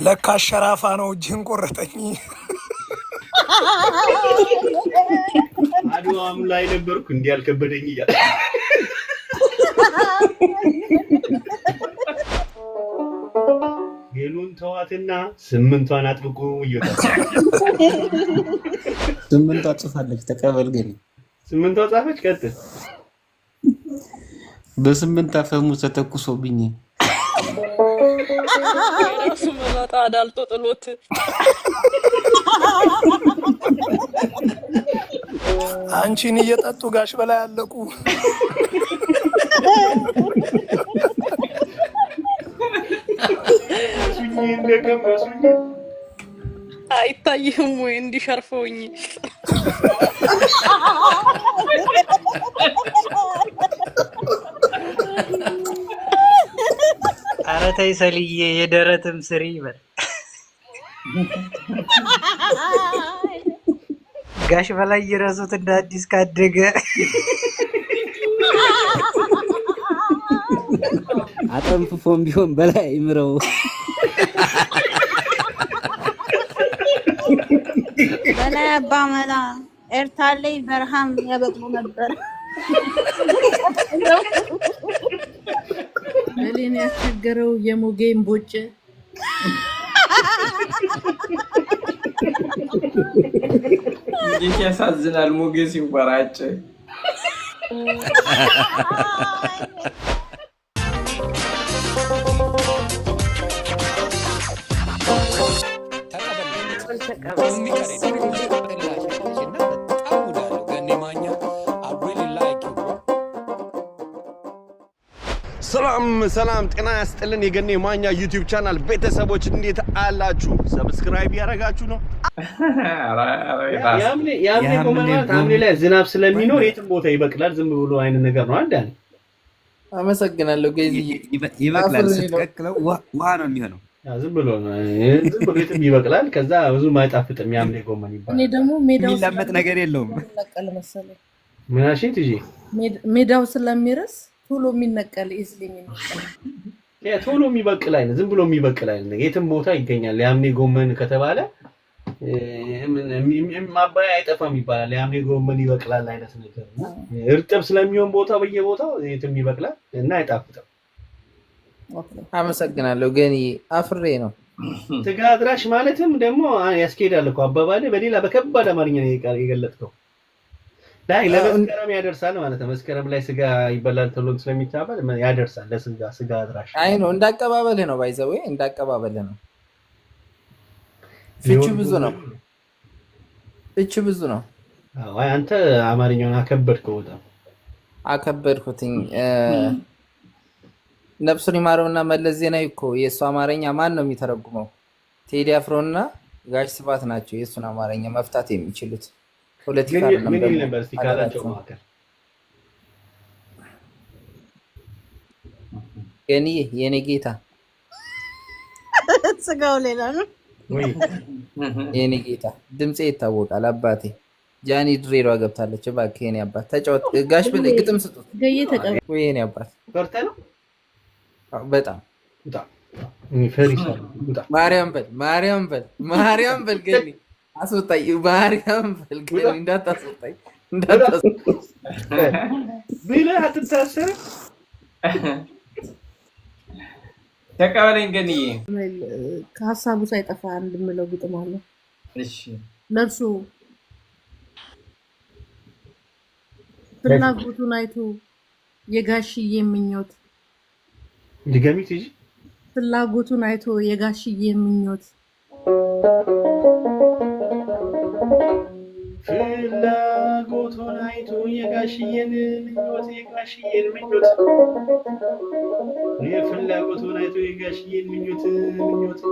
ለካ ሸራፋ ነው እጅን ቆረጠኝ። አድዋም ላይ ነበርኩ እንዲህ አልከበደኝ እያለ ሄሉን ተዋትና ስምንቷን አጥብቁ ይወጣ። ስምንቷ ጽፋለች ተቀበል ግን ስምንቷ ጻፈች ቀጥል። በስምንት አፈሙዝ ተተኩሶብኝ ራሱ መላጣ አዳልጦ ጥሎት አንቺን እየጠጡ ጋሽ በላይ አለቁ። አይታይህም ወይ እንዲሸርፈውኝ? ኧረ ተይ ሰልዬ የደረትም ስሪ ይበል። ጋሽ በላይ ይረሱት እንደ አዲስ ካደገ አጠንፍፎም ቢሆን በላይ ምረው። በላይ አባመላ ኤርታሌ በረሃም ያበቅሉ ነበር። እኔን ያስቸገረው የሞጌን ቦጭ እንዴት ያሳዝናል ሞጌ ሲወራጭ። ሰላም ጤና ያስጥልን። የገኔ ማኛ ዩቲዩብ ቻናል ቤተሰቦች እንዴት አላችሁ? ሰብስክራይብ ያደረጋችሁ ነው? ያምኔ ኮመንት አምኔ ላይ ዝናብ ስለሚኖር የትም ቦታ ይበቅላል። ዝም ብሎ አይነት ነገር ነው አንዳንዴ። አመሰግናለሁ። ገዚ ይበቅላል ስትቀቅለው ውሃ ነው የሚሆነው። ዝም ብሎ የትም ይበቅላል። ከዛ ብዙም አይጣፍጥም። ያምኔ ጎመን ይባላል። እኔ ደግሞ ሜዳው የሚላመጥ ነገር የለውም። ነቀል መሰለኝ ምን አልሽኝ? ትጂ ሜዳው ስለሚረስ ቶሎ የሚነቀል ይዝልኝ ነው። ቶሎ የሚበቅል አይነት ዝም ብሎ የሚበቅል አይነት የትም ቦታ ይገኛል። ያምኔ ጎመን ከተባለ ማባያ አይጠፋም ይባላል። ያምኔ ጎመን ይበቅላል አይነት ነገር እና እርጥብ ስለሚሆን ቦታው በየቦታው የትም ይበቅላል እና አይጣፍጥም። አመሰግናለሁ። ግን አፍሬ ነው ስጋ አድራሽ ማለትም ደግሞ ያስኬዳል እኮ አባባል በሌላ በከባድ አማርኛ ነው የገለጥከው። ላይ ለመስከረም ያደርሳል ማለት ነው። መስከረም ላይ ስጋ ይበላል ተብሎ ስለሚታበል ያደርሳል ለስጋ አድራሽ። አይ ነው እንዳቀባበልህ ነው ባይዘው እንዳቀባበልህ ነው። ፍቺ ብዙ ነው። አይ አንተ አማርኛውን አከበድከው በጣም አከበድኩትኝ። ነፍሱን ይማረውና መለስ ዜናዊ እኮ የእሱ አማርኛ ማን ነው የሚተረጉመው? ቴዲ አፍሮና ጋሽ ስብሐት ናቸው የእሱን አማርኛ መፍታት የሚችሉት። ፖለቲካ ምን ነበር ሲካላቸው ማከር የኔ ጌታ ስጋው ሌላ ነው ወይ የኔ ጌታ ድምጼ ይታወቃል። አባቴ ጃኒ ድሬሯ ገብታለች። እባክህ የኔ አባት ተጫወት። ጋሽ በላይ ግጥም ስጡት። ገዬ ተቀበል ወይ የኔ አባት ፈርተ ነው በጣም ፈሪሳ ማርያም በል ገኒ አስወጣኝ። ማርያም በል ገኒ እንዳታስወጣኝ ቢላ አትታሰር። ተቀበለኝ ገኒ። ከሀሳቡ ሳይጠፋ እንድምለው ግጥም አለ። እሺ ለእርሱ ፍላጎቱን አይቶ የጋሽዬ ምኞት ድገሚት እንጂ ፍላጎቱን አይቶ የጋሽዬ ምኞት ፍላጎቱን አይቶ የጋሽዬን ምኞት የፍላጎቱን አይቶ የጋሽዬን ምኞት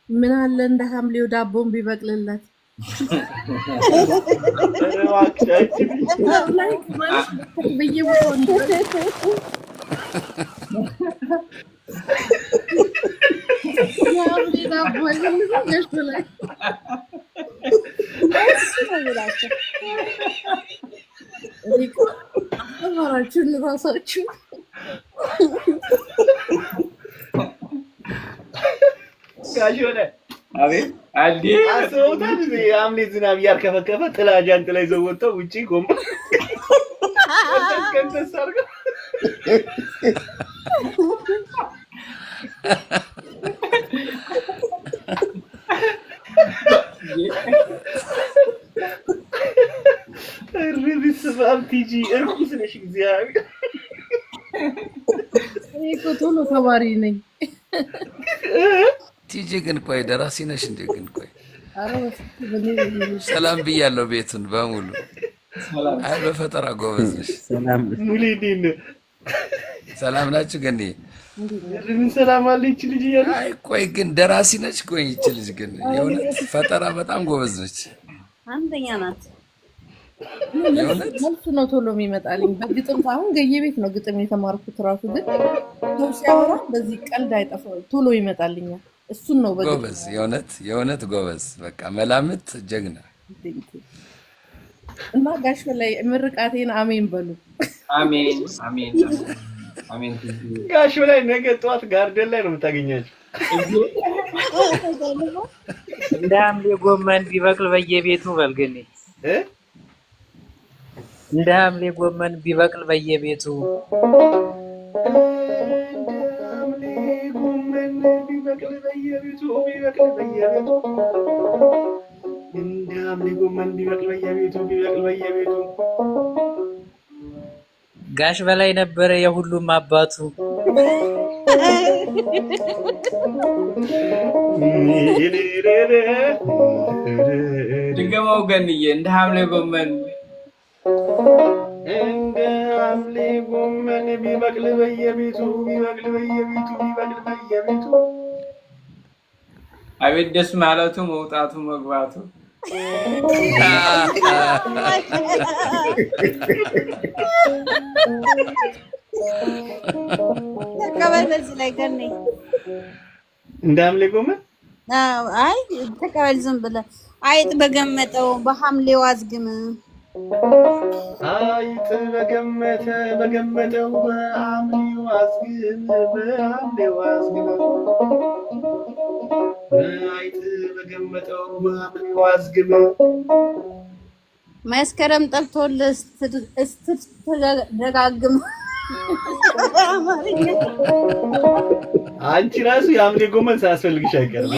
ምን አለ እንደ ሐምሌው ዳቦን ቢበቅልለት ጋሽ ሆነ አቤት አዲ አሰውታል የሐምሌ ዝናብ ያርከፈከፈ ጥላ ጃንጥላ ይዘው ወጥተው ውጪ ቆም ከንተስ አድርገው ቲጂ እርኩስ ነሽ እግዚአብሔር እኮ ቶሎ ተማሪ ነኝ። ቲጂ ግን ቆይ ደራሲ ነሽ እንዴ? ግን ቆይ ሰላም ብያለሁ ቤቱን በሙሉ። አይ በፈጠራ ጎበዝ ነሽ። ሰላም ሙሊዲን ሰላም ናችሁ? ግን ምን ሰላም አለች ልጅ እያለ አይ ቆይ ግን ደራሲ ነች? ቆይ ይቺ ልጅ ግን የእውነት ፈጠራ በጣም ጎበዝ ነች። አንደኛ ናት። መልሱ ነው ቶሎ የሚመጣልኝ። በግጥም አሁን ገየቤት ነው ግጥም የተማርኩት ራሱ ግን ሰው ሲያወራ በዚህ ቀልድ አይጠፋም ቶሎ ይመጣልኛል። እሱን ነው በግጥም ጎበዝ፣ የእውነት ጎበዝ። በቃ መላምት ጀግና። እና ጋሽ በላይ ምርቃቴን አሜን በሉ። አሜን አሜን አሜን። ጋሽ በላይ ነገ ጠዋት ጋርደን ላይ ነው የምታገኛቸው። እንደ ሐምሌ ጎመን ቢበቅል በየቤቱ በልግኔ እንደ ሐምሌ ጎመን ቢበቅል በየቤቱ ጋሽ በላይ ነበረ የሁሉም አባቱ። ድገመው ገንዬ እንደ ሐምሌ ጎመን እንደ ሐምሌ ጎመን ቢበቅል በየቤቱ ቢበቅል በየቤቱ ቢበቅል በየቤቱ። አቤት ደስ ማለቱ መውጣቱ መግባቱ። ተቀበል በዚህ ላይ ገኔ እንደ ሐምሌ ጎመን አይ ተቀበል ዝም ብለህ አይጥ በገመጠው በሐምሌው አዝግም አይጥ በገመጠው በሐምሌው አዝግም በሐምሌው አዝግም አይጥ በገመጠው በሐምሌው አዝግም። መስከረም ጠልቶልህ ስትደጋግም አንቺ ራሱ የሐምሌ ጎመን ሳያስፈልግሽ አይቀርም።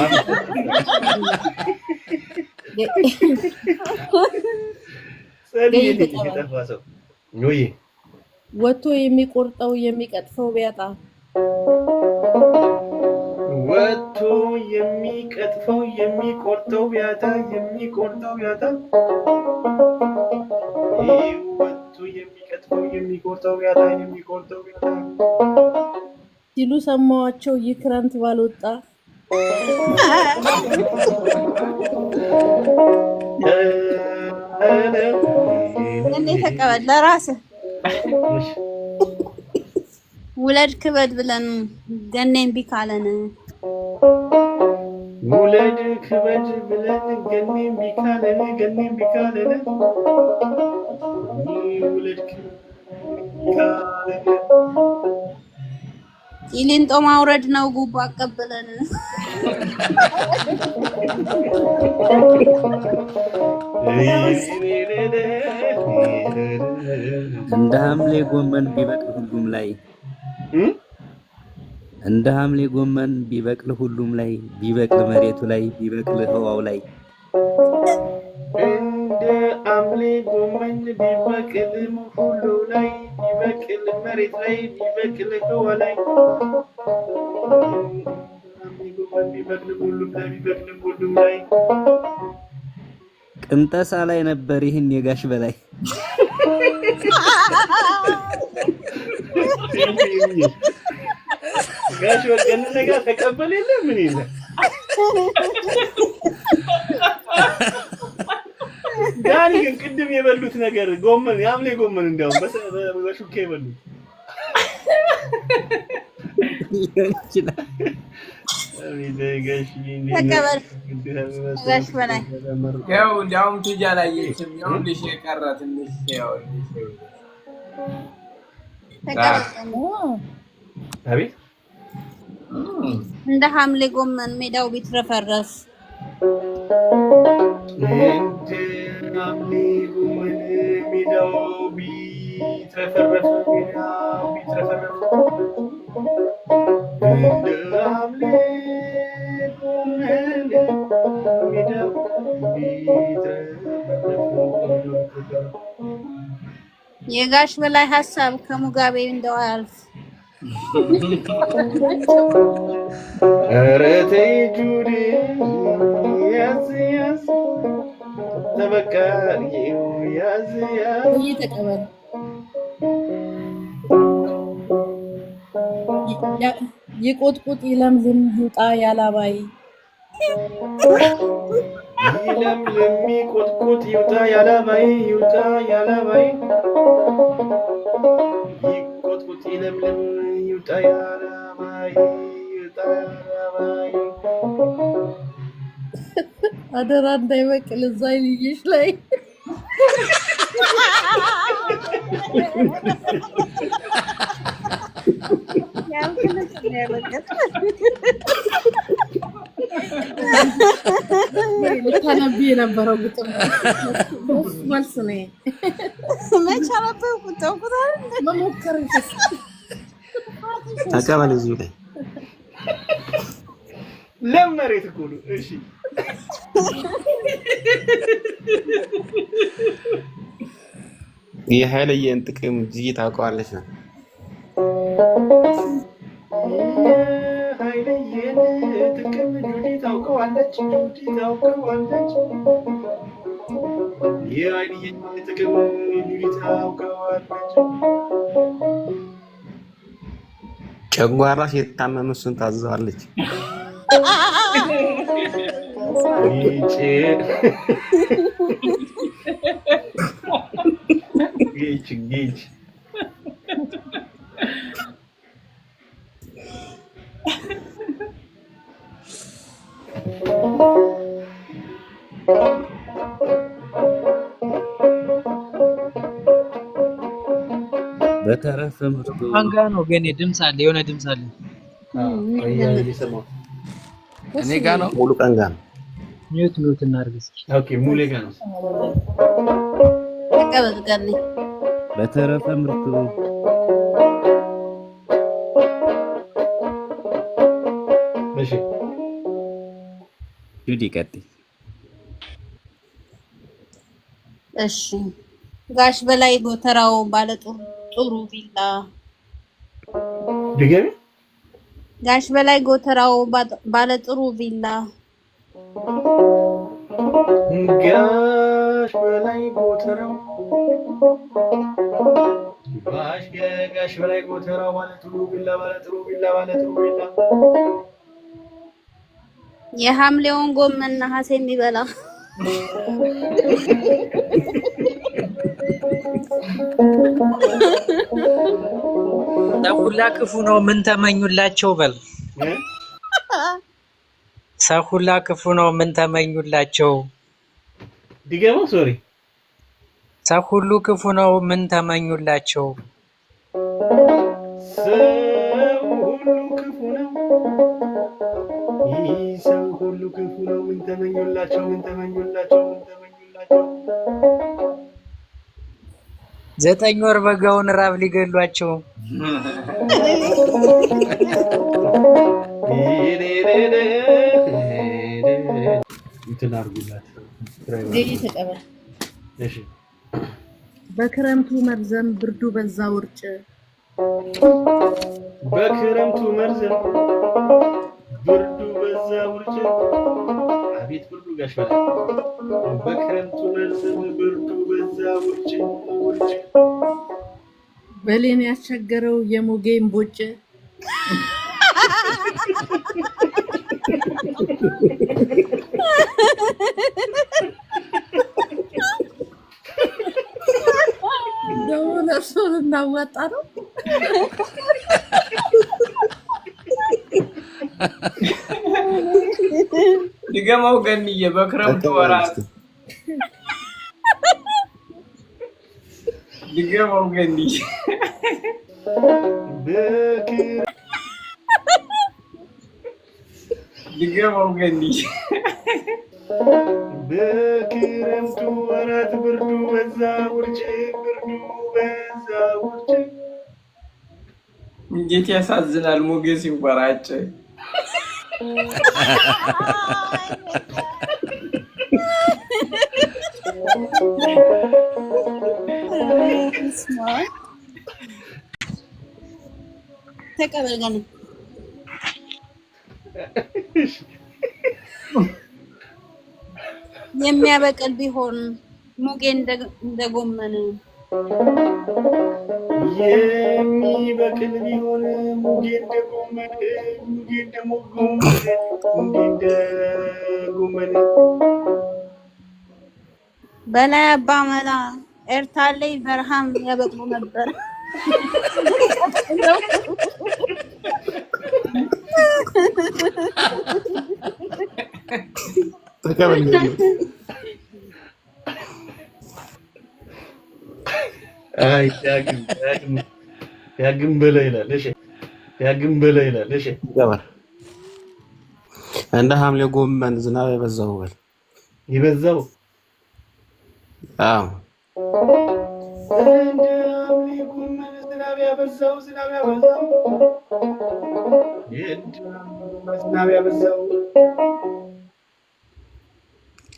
ወጥቶ የሚቆርጠው የሚቀጥፈው ቢያጣ ወጥቶ የሚቀጥፈው የሚቆርጠው ቢያጣ የሚቆርጠው ቢያጣ ወጥቶ የሚቀጥፈው የሚቆርጠው ቢያጣ የሚቆርጠው ቢያጣ ሲሉ ሰማዋቸው ይህ ክረምት ባልወጣ እኔ ተቀበል ለራስህ ውለድ ክበድ ብለን ገኔን ቢካለን ውለድ ክበድ ብለን ገኔን ቢካለን ገኔን ቢካለን ውለድ ቢካለን ቂሊንጦ ማውረድ ነው ጉቦ አቀብለን እንደ ሐምሌ ጎመን ቢበቅል ሁሉም ላይ እንደ ሐምሌ ጎመን ቢበቅል ሁሉም ላይ ቢበቅል መሬቱ ላይ ቢበቅል ህዋው ላይ እንደ ሐምሌ ጎመን ቢበቅል ሁሉ ላይ ቢበቅል መሬት ላይ ቢበቅል ህዋ ላይ ሐምሌ ጎመን ቢበቅል ሁሉም ላይ ቢበቅል ሁሉም ላይ ቅንጠሳ ላይ ነበር ይህን የጋሽ በላይ ጋሽ ወገን ነገ ተቀበል የለ ምን ይለ ዳኒ ግን ቅድም የበሉት ነገር ጎመን የሐምሌ ጎመን እንደውም በሹካ የበሉት ጋሽ በላይ ያው እንዳውም ትጃ ላይ የትኛው ልጅ የቀረ ትንሽ ያው ተቀበል አቤት እንደ ሐምሌ ጎመን ሜዳው ቢትረፈረፍ እንደ ሐምሌ ጎመን ሜዳው ቢትረፈረፍ እንደ ሐምሌ ጎመን ሜዳው ቢትረፈረፍ የጋሽ በላይ ሐሳብ ከሙጋቤ እንደው አያልፍ። ኧረ ተይ ጁዲ ያዝ ያዝ ተበቃሪው ያዝ ያዝ እየተቀበለ ይቆጥቁጥ ይለምልም ይውጣ ያላባይ ይለምልም ይቆጥቁጥ ይውጣ ያላባይ ይውጣ ያላባይ ይቆጥቁጥ ይለምልም ይውጣ ያላባይ ይውጣ ያላባይ አደራ እንዳይበቅል እዛ ልጅሽ ላይ ልታነቢ የነበረው ግጥም መልስ ነው። መች አነበብኩት ተውኩት አይደል? መሞከር ተቀበል እዚሁ ላይ ለመሬት እኮ ነው። እሺ የኃይለየን ጥቅም ጅይ ታውቀዋለች ነው። የኃይለየን ጥቅም ጁዲ ታውቀዋለች። ጁዲ ታውቀዋለች። የኃይለየን ጥቅም ጁዲ ታውቀዋለች። ጨጓራ ሲታመም እሱን ታዘዋለች። ጌች በተረፈ ምርቱ አንጋ ነው ግን ድምጽ አለ፣ የሆነ ድምጽ አለ። እኔ ጋ ነው ሙሉ ቀን ጋር ነው። ሚዩት እናድርግ እስኪ። ኦኬ ሙሌ ጋ ነው። ተቀበል ጋር በተረፈ ምርቱ እሺ ጁዲ ቀጥይ። እሺ ጋሽ በላይ ጎተራው ባለ ጥሩ ቪላ ድገሚ። ጋሽ በላይ ጎተራው ባለ ጥሩ ቪላ ጋሽ በላይ ጎተራው ጋሽ በላይ ጎተራው ባለ ጥሩ ቪላ የሐምሌውን ጎመን ነሐሴ የሚበላ ሰው ሁላ ክፉ ነው ምን ተመኙላቸው በል። ሰው ሁላ ክፉ ነው ምን ተመኙላቸው። ድገመው። ሶሪ ሰው ሁሉ ክፉ ነው ምን ተመኙላቸው። ሰው ሁሉ ክፉ ነው። ይህ ሰው ሁሉ ክፉ ነው ምን ተመኙላቸው። 9 ወር በጋውን ራብ ሊገሏቸው። እሺ በክረምቱ መርዘም ብርዱ በዛ ውርጭ በክረምቱ መርዘም ብርዱ በዛ ውርጭ። አቤት ብርዱ ጋሽ በላይ በክረምቱ መርዘም ብርዱ በዛ ውርጭ በሌን ያስቸገረው የሞጌን ቦጭ ደግሞ ለእርሱን እናዋጣ ነው። ድገማው ገንዬ በክረምቱ ወራት ድገማው ገንዬ ድገመው ገኒ በክረምቱ ወራት ብርዱ በዛ ውርጭ ብርዱ በዛ ውርጭ እንዴት ያሳዝናል ሞገስ ይወራጭ ተቀበል ገና የሚያበቅል ቢሆን ሙጌ እንደጎመን የሚበቅል ቢሆን ሙጌ እንደጎመን ሙጌ እንደጎመን በላይ አባመላ ኤርታሌ በረሃም ያበቅሉ ነበር። ተቀበል አይ ያግም በላይ ይላል። እሺ ያግም በላይ ይላል። እሺ ገበር እንደ ሐምሌ ጎመን ዝናብ የበዛው በል ይበዛው አዎ እንደ ሐምሌ ጎመን ዝናብ ያበዛው ዝናብ ያበዛው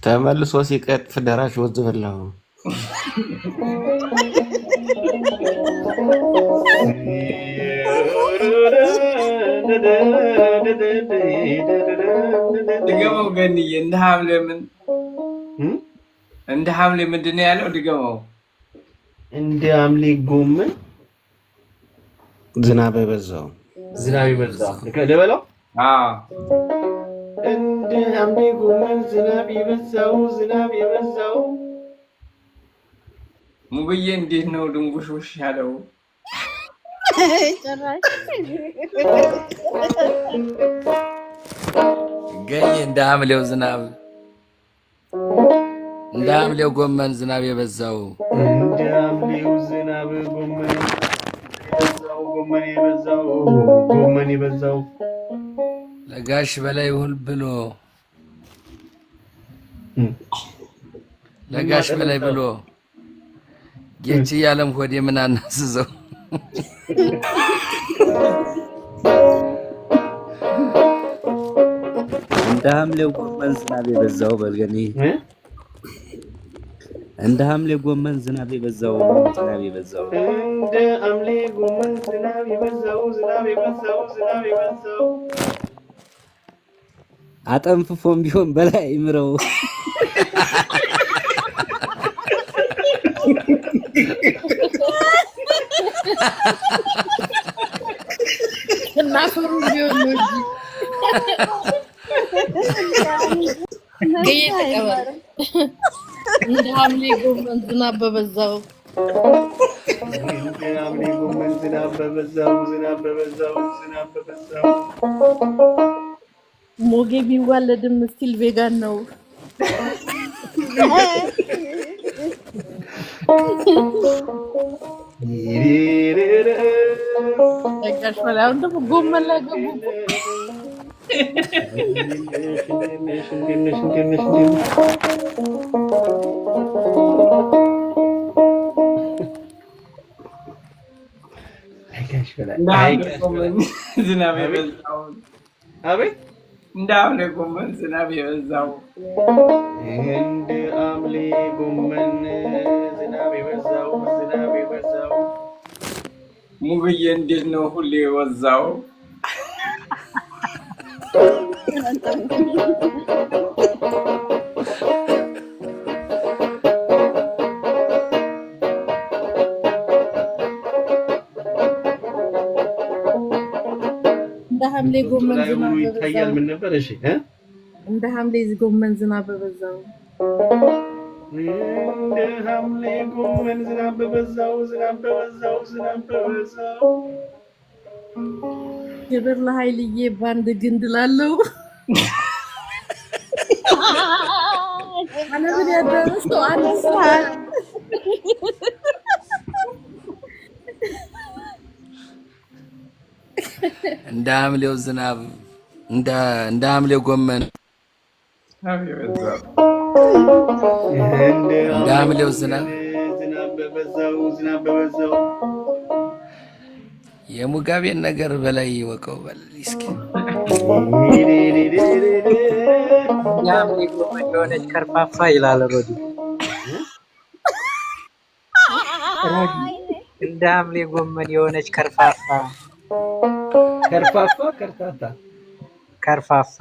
ተመልሶ ሲቀጥፍ ደራሽ ወዝ በላው ድገመው ገኒዬ እንደ ሐምሌ ምንድን ነው ያለው ድገመው እንደ ሐምሌ ጎመን ዝናብ የበዛው ልበለው እንደ ሐምሌ ጎመን ዝናብ የበዛው ሙብዬ እንዴት ነው ድንጉሽውሽ ያለው ገኝ እንደ ሐምሌው ዝናብ እንደ ሐምሌው ጎመን ዝናብ የበዛው እንደ ሐምሌው ዝናብ ጎመን የበዛው ለጋሽ በላይ ውል ብሎ ለጋሽ በላይ ብሎ ጌች ያለም ሆዴ ምን አናስዘው እንደ ሐምሌው ጎመን ዝናብ የበዛው በልገኒ እንደ ሐምሌ ጎመን ዝናብ የበዛው እንደ ሐምሌ ጎመን ዝናብ የበዛው አጠንፍፎም ቢሆን በላይ ምረው እና ፈሩ ቢሆን ነው እንጂ ገየተቀበል እንደ ሐምሌ ጎመን ዝናብ በበዛው እንደ ሐምሌ ጎመን ዝናብ በበዛው ሞጌ ቢዋለድም ስቲል ቬጋን ነው። ጋሽ በላይ አሁን ደግሞ ጎመን ላይ ገቡ። ዝናብ የበዛው አቤት እንደ ሐምሌ ጎመን ዝናብ የበዛው እንደ ሐምሌ ጎመን ዝናብ የበዛው ሙብዬ እንዴት ነው ሁሌ የወዛው እንደ ሐምሌ ጎመን ዝናብ ይታያል። ምን ነበር? እሺ እንደ ሐምሌ ጎመን ዝናብ በበዛው እንደ ሐምሌ ጎመን ዝናብ በበዛው ክብር ለኃይልዬ ባንድ ግንድ ላለው አነብን ያደረሰው አንሳ እንደ ሐምሌው ዝናብ እንደ እንደ ሐምሌ ጎመን እንደ ሐምሌው ዝናብ ዝናብ በበዛው የሙጋቤን ነገር በላይ ይወቀው በል እስኪ። የሐምሌ ጎመን የሆነች ከርፋፋ ይላል ሮዲ። እንደ ሐምሌ ጎመን የሆነች ከርፋፋ ከርታታ ከርፋፋ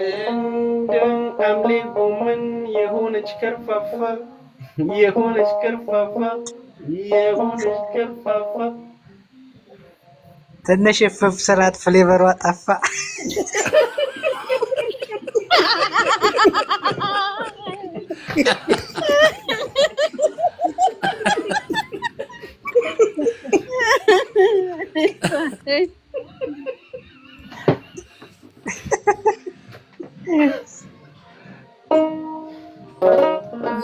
እንደ ሐምሌ ጎመን የሆነች ከርፋፋ የሆነች ከርፋፋ ትንሽ ፍፍ ስላት ፍሌቨሯ ጠፋ።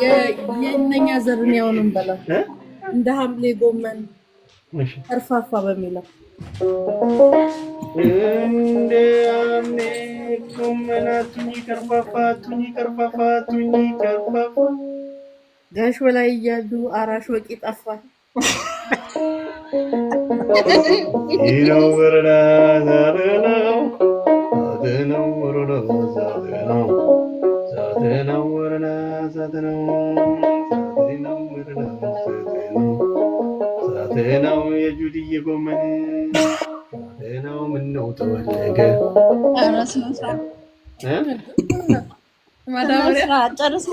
የእነኛ ዘርን ያውንም በላ እንደ ሐምሌ ጎመን ከርፋፋ በሚለው እንደ ሐምሌ ጎመን አቱኝ ከርፋፋ ጋሽ በላይ እያሉ አራሽ ወቂ ጠፋ። ይነው ወረዳ ዛሬው ዛሬው ወረዳ ዛሬው ወረዳ ዛሬው ዛሬው የጁዲዬ ጎመን ዛሬው ምነው ተወለደ ማዳበሪያ ጨርሳ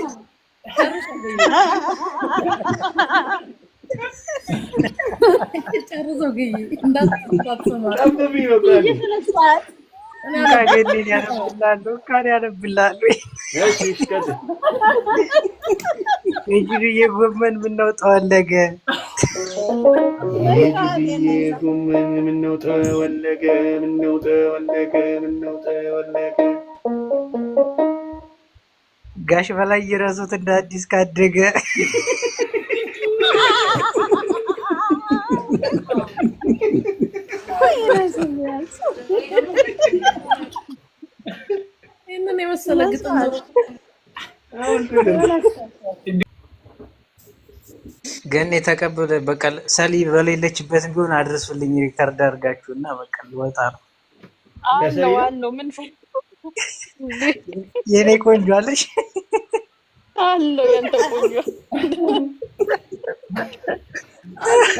ጨርሶ ግይ እንዳትሰማ ጠብብ ይወጣል። ካገኘን ያነብላሉ ካን ያነብላሉ። እሺ ይሽከተ የጁዲዬ ጎመን ምነው ጠወለገ የጁዲዬ ጎመን ምነው ተወለገ ጋሽ በላይ ይረሱት እንደ አዲስ ካደገ ይሄንን የመሰለ ግጥም ነው። ግን የተቀበለ በቀል ሰሊ በሌለችበት ቢሆን አድርሱልኝ ሪከርድ አድርጋችሁና በቀል ወጣ ነው። አለው ምን የኔ ቆንጆ አለሽ አለው ያንተ ቆንጆ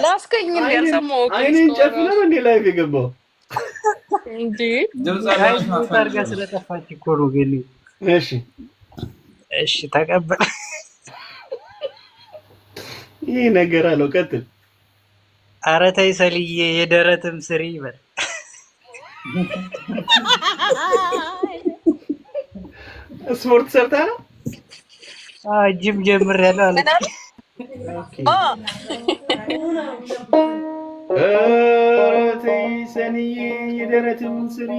ላስከኝ እንደ ያልሰማው አይኔን ጨፍነው እንዴ ላይ የገባው እንዴ ታርጋ ስለጠፋች እኮ ነው። ግን እሺ ተቀበል። ይሄ ነገር አለው ቀጥል። ኧረ ተይ ሰልዬ የደረትም ስሪ ይበል። ስፖርት ሰርታ ነው ጂም ጀምሬያለሁ አለች። ኧረ ተይ ሰልዬ የደረትም ስሪ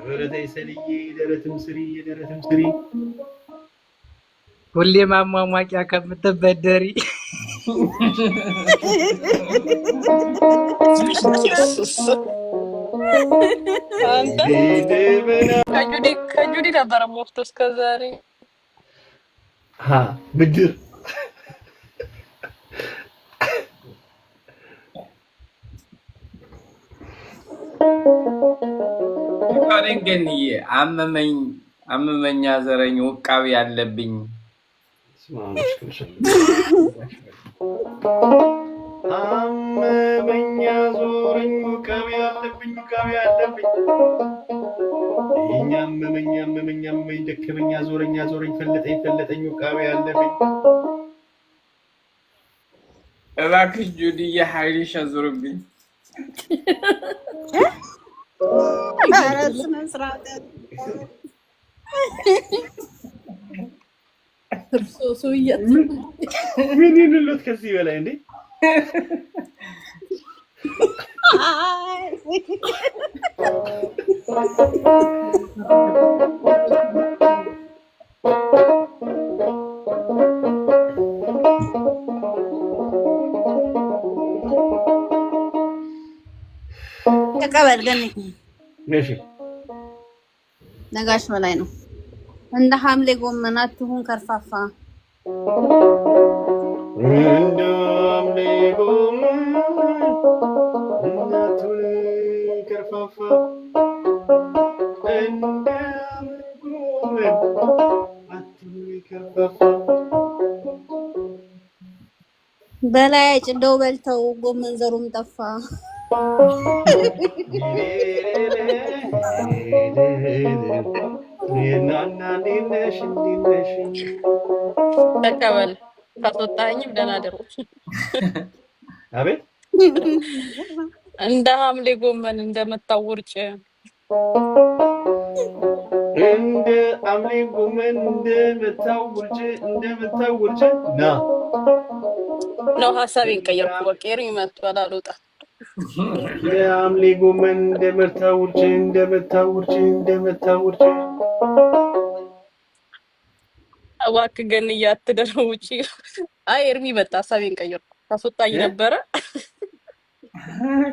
ኧረ ተይ ሰልዬ የደረትም ስሪ ሁሌ ማሟሟቂያ ከምትበደሪ ከጁዲ ነበረ ሞፍቶ እስከዛሬ ብድር ገንዬ አመመኛ ዘረኝ ውቃቢ ያለብኝ አመመኛ ዞረኝ ውቃቢ ያለብኝ እኛ አመመኛ ደከመኛ ዞረኝ ፈለጠኝ ውቃቢ ያለብኝ እባክሽ ጁዲዬ ኃይልሽ አዞርብኝ። ምን ይሉት ከዚህ በላይ እንዴ? ተቀበል ገኒ እሺ ነጋሽ በላይ ነው እንደ ሐምሌ ጎመን አትሁን ከርፋፋ እንደ ሐምሌ ጎመን አትሁን ከርፋፋ እንደ ሐምሌ ጎመን አትሁን ከርፋፋ በላይ ጭንደው በልተው ጎመን ዘሩም ጠፋ ተቀበል ታስወጣኝም ደህና ደሩ አቤት እንደ ሐምሌ ጎመን እንደመታው ውርጭ እንደ ሐምሌ ጎመን እንደመታው ውርጭ ና ነው ሐሳቤን ቀየርኩ በቃ ኤርሚ መጥቷል አልወጣ የሐምሌ ጎመን እንደመታው ውርጭ እባክህ ገን እያትደረው ውጪ አይ ኤርሚ መጣ ሐሳቤን ቀየርኩ ታስወጣኝ ነበረ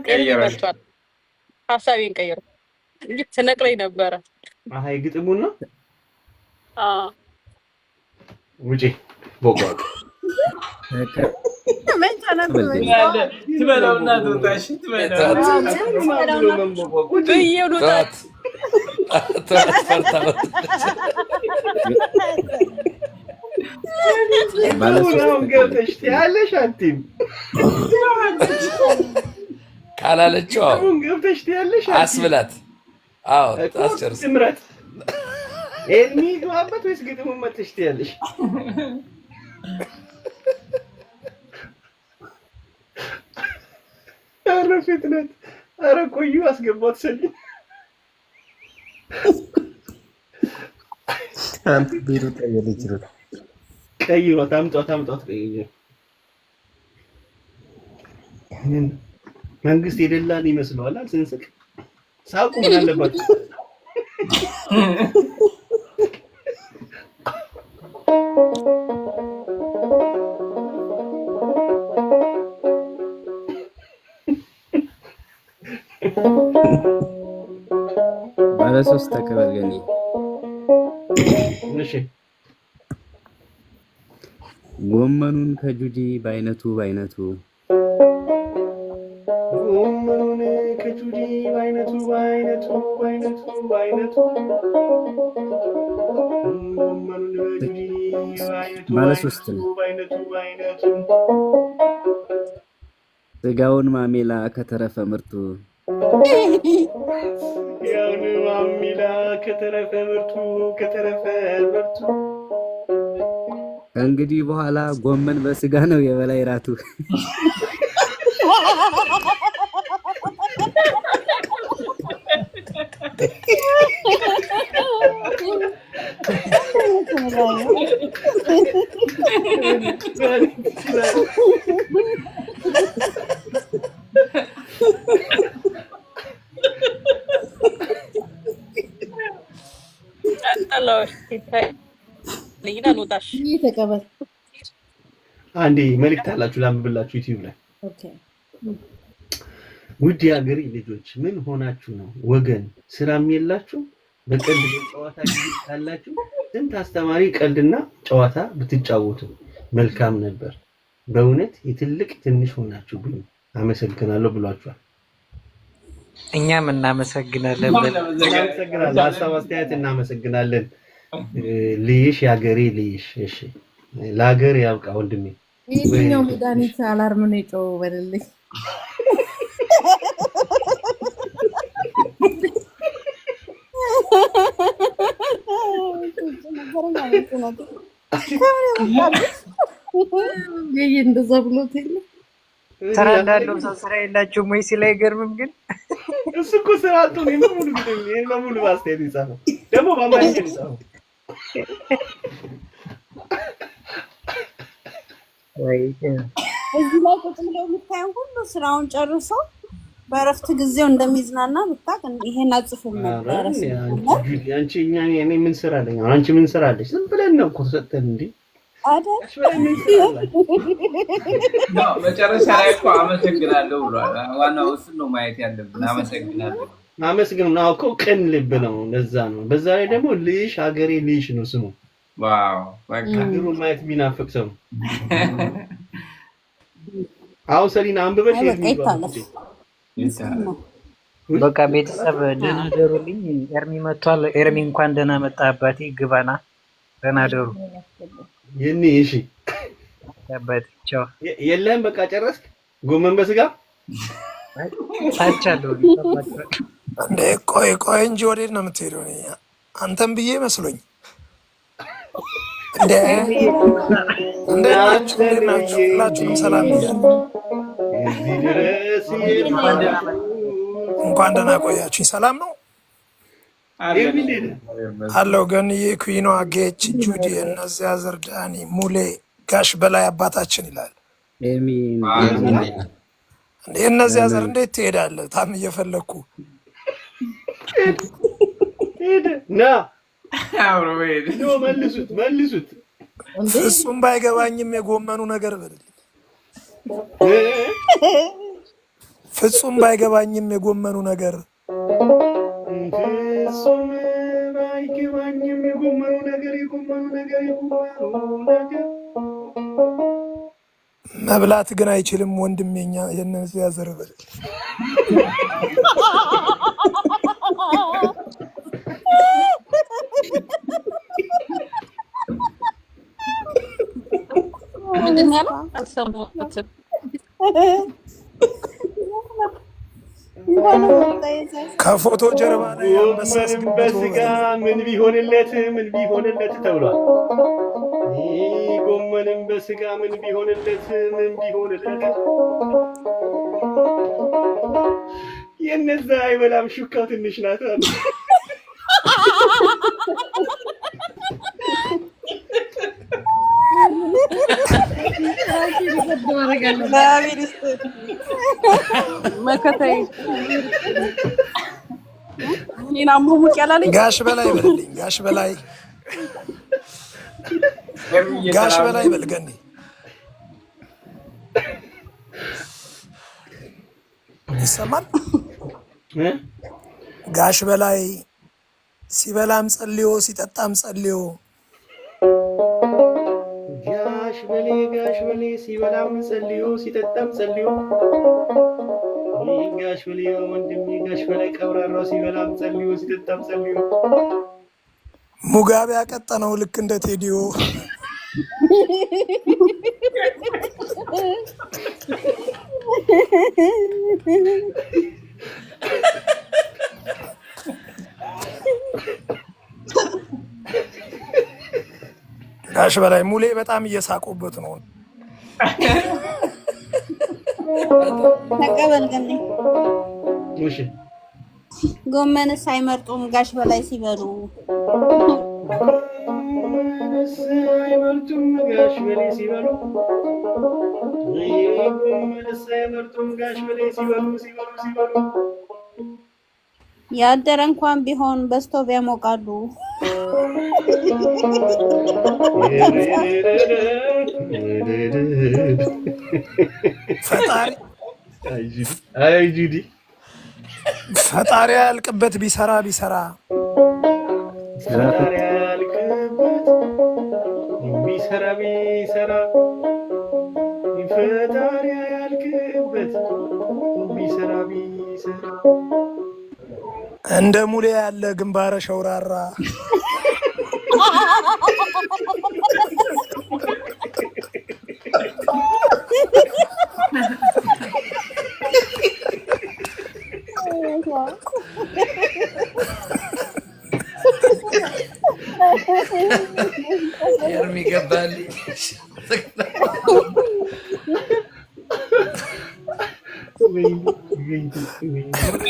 ኤርሚ መጥቷል ሐሳቤን ቀየርኩ እንዴ ተነቅለኝ ነበረ አይ ግጥሙና ውጪ ቦጋው ትበለውና ትወጣሽ በየሉጣት ባለሶስት ገብተሽ ያለሽ አንቲም ካላለችው አሁን ገብተሽ ያለሽ አስብላት አዎ ታስጨርስ ምራት ኤርሚ ግባበት ወይስ ግጥሙን መጥተሽ ያለሽ ኧረ ፍጥነት ኧረ ቆዩ አስገባት ሰሊ አንተ ቢሮ ታየለች ነው ቀይዋ ታምጣት ቀይዋ መንግስት የደላን ይመስለዋል ስንስቅ ሳቁ ምን አለባችሁ ባለሶስት ተቀበል ገኒ እሺ ጎመኑን ከጁዲ በአይነቱ ጎመኑን ከጁዲ በአይነቱ ጎመኑን ከጁዲ ባለሶስት ነው ስጋውን ማሜላ ከተረፈ ምርቱ ያውን ማሜላ ከተረፈ ምርቱ እንግዲህ በኋላ ጎመን በስጋ ነው የበላይ ራቱ ተቀበል አንዴ መልእክት አላችሁ ላምብላችሁ ዩቲዩብ ላይ ኦኬ ውድ የሀገሬ ልጆች ምን ሆናችሁ ነው ወገን ስራም የላችሁ በቀልድ ጨዋታ ካላችሁ ስንት አስተማሪ ቀልድና ጨዋታ ብትጫወቱ መልካም ነበር በእውነት የትልቅ ትንሽ ሆናችሁብኝ አመሰግናለሁ ብሏችኋል እኛም እናመሰግናለን ሀሳብ አስተያየት እናመሰግናለን ልይሽ የሀገሬ ልይሽ እሺ ለሀገር ያብቃ ወንድሜ የትኛው መድኃኒት አላርም ነው የጮኸው በልልኝ እንደዛ ብሎት የለ ስራ እንዳለው ሰው ስራ የላችሁም ወይ ሲል አይገርምም ግን እሱ እኮ ስራ አጥቶ ነው ሙሉ ግጥም ይሄን ሙሉ ባስተያየት ይጻፈው ደግሞ በአማርኛ ይጻፈው እዚህ ላይ ቁጭ ብለው የምታየው ሁሉ ስራውን ጨርሶ በእረፍት ጊዜው እንደሚዝናና ብታውቅ ይሄን አጽፎም ነበር አንቺ እኔ ምን ስራ አለኝ አንቺ ምን ስራ አለሽ ዝም ብለን ነው እኮ ተሰጠን እንዴ አይደል? መጨረሻ ላይ እኮ አመሰግናለሁ ብሏል። ዋናው እሱን ነው ማየት ያለብን። አመሰግናለሁ ማመስገን ነው እኮ ቅን ልብ ነው። ለዛ ነው። በዛ ላይ ደግሞ ልሽ ሀገሬ ልሽ ነው ስሙ። ዋው በቃ ሀገሩን ማየት ቢናፍቅ ሰው አሁን ሰሊና አንብበሽ በቃ ቤተሰብ ደህና ደሩልኝ። ኤርሚ መጥቷል። ኤርሚ እንኳን ደህና መጣ አባቴ። ግባና ደህና ደሩ። የኔ እሺ አባቴ ቻው። የለም በቃ ጨረስክ? ጎመን በስጋ ታቻለሁ። እንዴ ቆይ እንጂ ወዴት ነው የምትሄደው? አንተም ብዬ መስሎኝ። እንዴ ናችሁ? ሁላችሁንም ሰላም ብያለሁ። እንኳን ደህና ቆያችሁኝ። ሰላም ነው አለው። ገንዬ፣ ኩዊኗ፣ ጌች፣ ጁዲ፣ እነዚያ ዘርዳኒ፣ ሙሌ፣ ጋሽ በላይ አባታችን ይላል። እንዴ እነዚያ ዘር እንዴት ትሄዳለህ? ታም እየፈለኩ ና መልሱት። እሱም ባይገባኝም የጎመኑ ነገር በልልኝ። ፍጹም ባይገባኝም የጎመኑ ነገር መብላት ግን አይችልም ወንድሜኛ። የነዚያ ዘር በልልኝ። ከፎቶ ጀርባ ላይ በስጋ ምን ቢሆንለት ተብሏል። ጎመንም በስጋ ምን ቢሆንለት የነዛ አይበላም። ሹካው ትንሽ ናት። ጋሽ በላይ በልልኝ። ጋሽ በላይ በልገኒ ይሰማል። ጋሽ በላይ ሲበላም ጸልዮ ሲጠጣም ጸልዮ ጋሽ በሌ ሲበላም ጸልዮ ሲጠጣም ጸልዮ ጋሽ በሌ ወንድሜ ጋሽ በላይ ቀብራራው ሲበላም ጸልዮ ሲጠጣም ጸልዮ ሙጋቤ ያቀጠነው ልክ እንደ ቴዲዮ ጋሽ በላይ ሙሌ በጣም እየሳቁበት ነው። ተቀበል ግን እሺ ጎመንስ አይመርጡም ጋሽ በላይ ሲበሉ። አይመርጡም ጋሽ በላይ ሲበሉ። ጋሽ በላይ ሲበሉ ያደረ እንኳን ቢሆን በስቶቭ ያሞቃሉ። ፈጣሪ ያልቅበት ቢሰራ እንደ ሙሌ ያለ ግንባረ ሸውራራ የሚገባል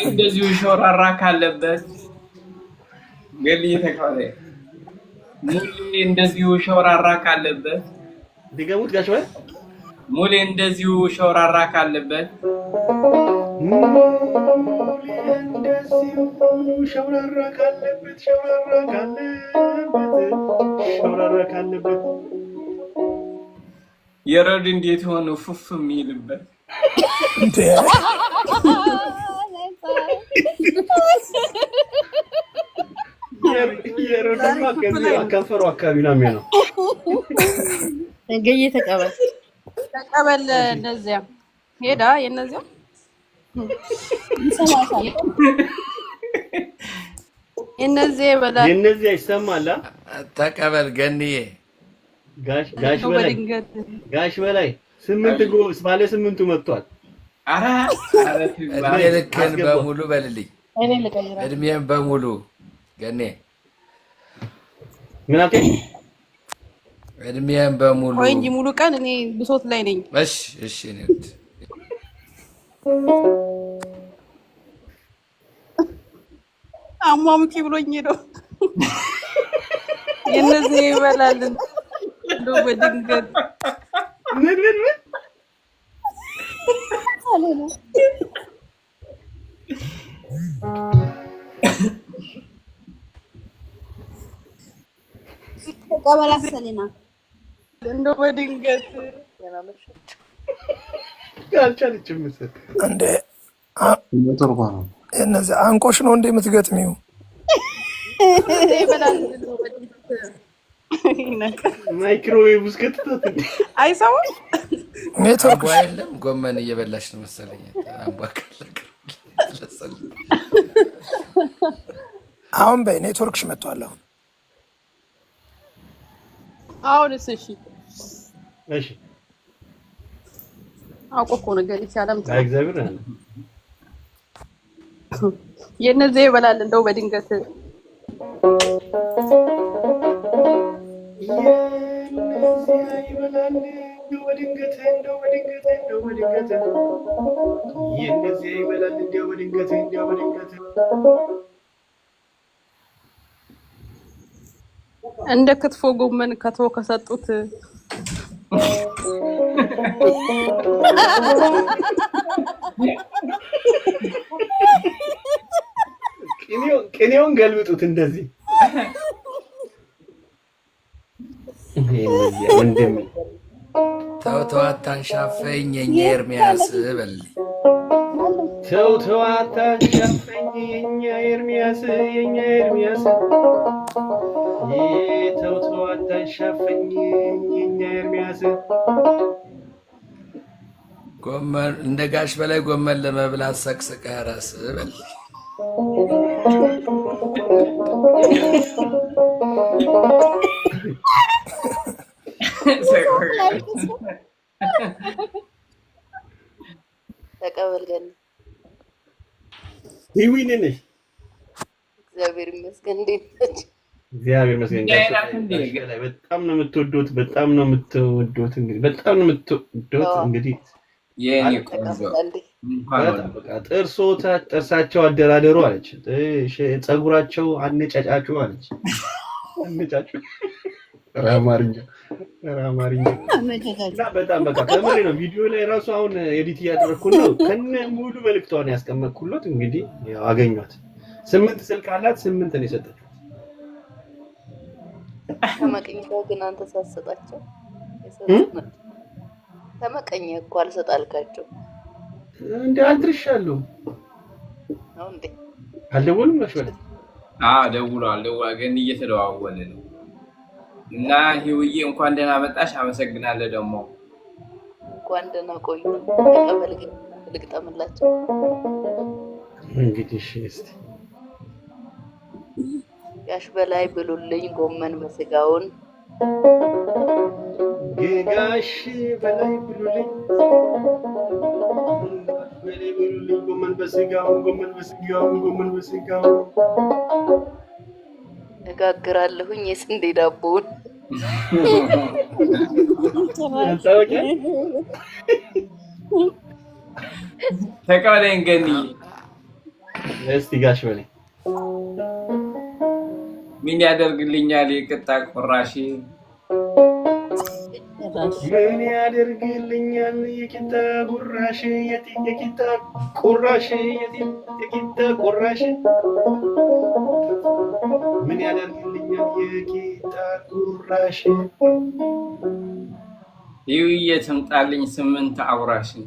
እንደዚሁ ሾራራ ካለበት ገል እየተካለ ሙሌ እንደዚሁ ሾራራ ካለበት ዲገሙት ጋሽ ወይ ሙሌ እንደዚሁ ሾራራ ካለበት ሸውራራ ካለበት የረድ እንዴት ሆነ ፉፍ የሚልበት እንዴ? የረድማ ከንፈሩ አካባቢ ነው የሚሆነው። ገዬ ተቀበል ተቀበል። እነዚያ ሄዳ የነዚያ የነዚያ ይበላል። የነዚያ ይሰማል። ተቀበል ገንዬ። ጋሽ በላይ 8 ጎስ ባለ 8ቱ መጥቷል። እድሜ ልክን በሙሉ በልልኝ። እድሜን በሙሉ ገኔ ምን አልከኝ? እድሜን በሙሉ ወይ እንጂ ሙሉ ቀን እኔ ብሶት ላይ ነኝ። እሺ እሺ ነው አሟሙቂ ብሎኝ ነው። የነዚህ ይበላል እንደው በድንገት ምን አለና ተቀበል ሰሊና እንደው በድንገት አልቻለችም መሰለኝ። እንደ እነዚህ አንቆሽ ነው እንደ የምትገጥሚው? ማይክሮዌቭ ውስጥ ከተታት አይሰማም። ኔትወርክ የለም። ጎመን እየበላሽ ነው መሰለኝ። አሁን በይ ኔትወርክሽ መጥቷል። አሁንስ እሺ እሺ አውቆ እኮ ነገር ይቻላል። እግዚአብሔር አለ። የነዚህ ይበላል እንደው በድንገት እንደ ክትፎ ጎመን ከተው ከሰጡት ቅኔውን ገልብጡት እንደዚህ ወንድም ተው አታንሻፈኝ የኛ ኤርሚያስ በል። ተው አታንሻፈኝ የኛ ኤርሚያስ ተው አታንሻፈኝ የኛ ኤርሚያስ። ጎመን እንደ ጋሽ በላይ ጎመን ለመብላት ሰቅስቀህ ራስ በል። ተቀበል ገና ይዊን ነሽ። እግዚአብሔር ይመስገን። እንዴት ነሽ? እግዚአብሔር ይመስገን። በጣም ነው የምትወዱት፣ በጣም ነው የምትወዱት። እንግዲህ በጣም ነው የምትወዱት። እንግዲህ የኔ ቆንጆ በቃ ጥርሳቸው አደራደሩ አለች፣ ፀጉራቸው አነጫጫጩ አለች። አነጫጩ አማርኛ በጣም በቃ ከምሬ ነው። ቪዲዮ ላይ ራሱ አሁን ኤዲት እያደረኩ ነው። ከነ ሙሉ መልእክቷን ያስቀመጥኩለት እንግዲህ ያው አገኟት። 8 ስልክ አላት፣ 8 ነው የሰጠችው። ተመቀኝተው ግን አንተ ሳሰጣቸው ተመቀኝ እኮ አልሰጣልካቸው እንዴ? አልድርሻለሁ ነው እንዴ? አልደወሉም ነሽ ማለት? ደውሏል። ግን እየተደዋወለ ነው። እና ህይወዬ እንኳን ደህና መጣሽ። አመሰግናለሁ። ደግሞ እንኳን ደህና ቆዩ። ተቀበል ግን ልግጠምላቸው እንግዲህ። እሺ እስቲ ጋሽ በላይ ብሉልኝ ጎመን በስጋውን። ጋሽ በላይ ብሉልኝ ጎመን በስጋውን እጋግራለሁኝ የስንዴ ዳቦውን። ተቀበለኝ ገኒ። እስቲ ጋሽ በላይ ምን ያደርግልኛል የቅጣ ቁራሽ? ምን ያደርግልኛል የቂጣ ቁራሽ? የቂጣ ቁራሽ ምን ያደርግልኛል የቂጣ ቁራሽ? ህይወዬ ትምጣልኝ 8 አውራሽን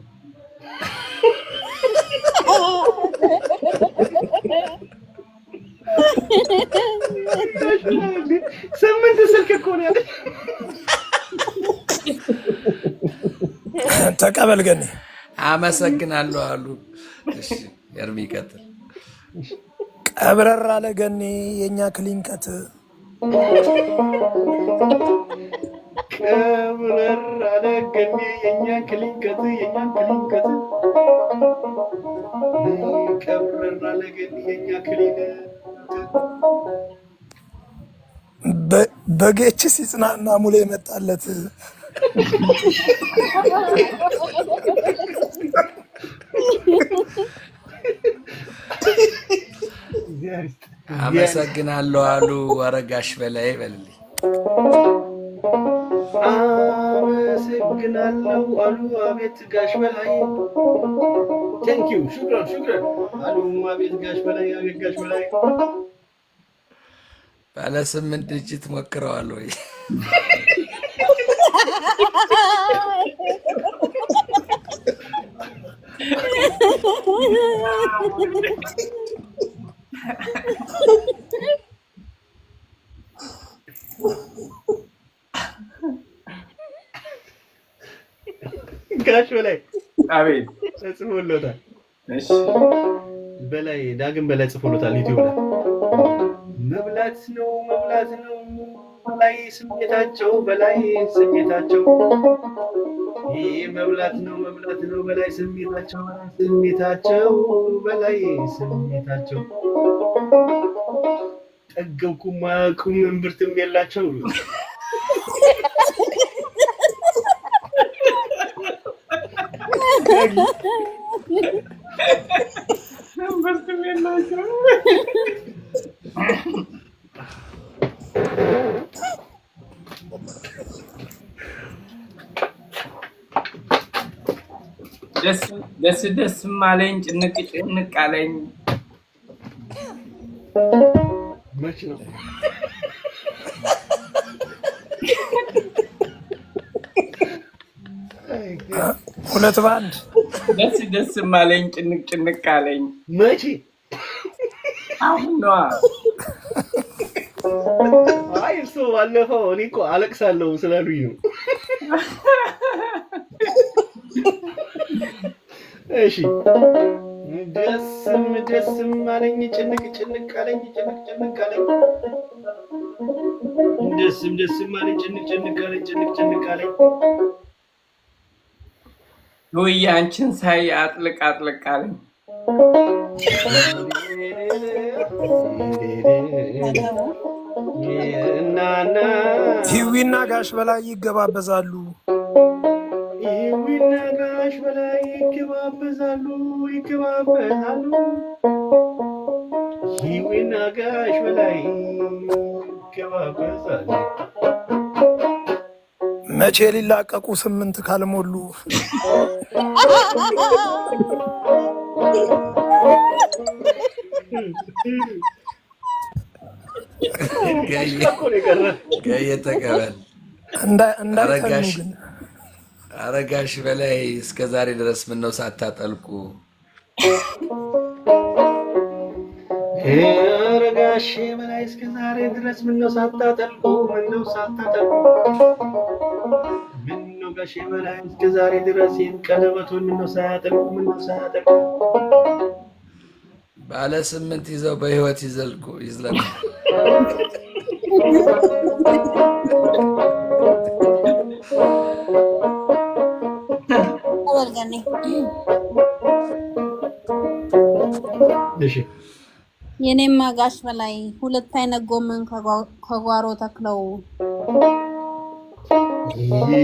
ስምንት ስልክ እኮ ነው ያለኝ ተቀበል ገኒ አመሰግናለሁ አሉ። እሺ ኤርሚ ቀጥል። ቀብረር አለ ገኒ የኛ ክሊንከት ቀብረር አለ ገኒ የኛ ክሊንከት ቀብረር አለ ገኒ የኛ ክሊንከት በጌች ሲጽናና ሙሌ መጣለት አመሰግናለሁ አሉ። አረጋሽ በላይ በልልኝ። አመሰግናለሁ አሉ። አቤት ጋሽ በላይ ቴንክ ዩ ሹክራን አሉ። አቤት ጋሽ በላይ አቤት ጋሽ በላይ ባለ 8 ዲጂት ሞክረዋል ወይ? ጋሽ በላይ አቤት ጽፎሎታል። እሺ በላይ ዳግም በላይ ጽፎሎታል ዩቲዩብ ላይ መብላት ነው በላይ ስሜታቸው በላይ ስሜታቸው ይሄ መብላት ነው በላይ ስሜታቸው በላይ ስሜታቸው ጠገብኩም ማቁም እምብርትም የላቸው እምብርትም የላቸው ደስ ማለኝ ጭንቅ አለኝ መች ነው ሁለት ባንድ ደስ ማለኝ ጭንቅ አለኝ መቼ አሁን ነው አይ እሱ ባለፈው እኔ እኮ አለቅሳለሁ ስላሉኝ ነው። እሺ ደስ ማለኝ ጭንቅ አለኝ ደስ ማለኝ ጭንቅ አለኝ ወይ አንቺን ሳይ አጥልቅ አለኝ ሂዊና ጋሽ በላይ ይገባበዛሉ። ሂዊና ጋሽ በላይ ይገባበዛሉ። ሂዊና ጋሽ በላይ ይገባበዛሉ። መቼ ሊላቀቁ 8 ካልሞሉ ጋየ ተቀበል። አረጋሽ በላይ እስከ ዛሬ ድረስ ምነው ሳታጠልቁ? አረጋሽ በላይ እስከ ዛሬ ድረስ ምነው ሳታጠልቁ? ምነው ጋሽ በላይ እስከ ዛሬ ድረስ ቀለበቱን ምነው ሳያጠልቁ? ባለ 8 ይዘው በህይወት ይዝለቁ። የኔማ ጋሽ በላይ 2 አይነት ጎመን ከጓሮ ተክለው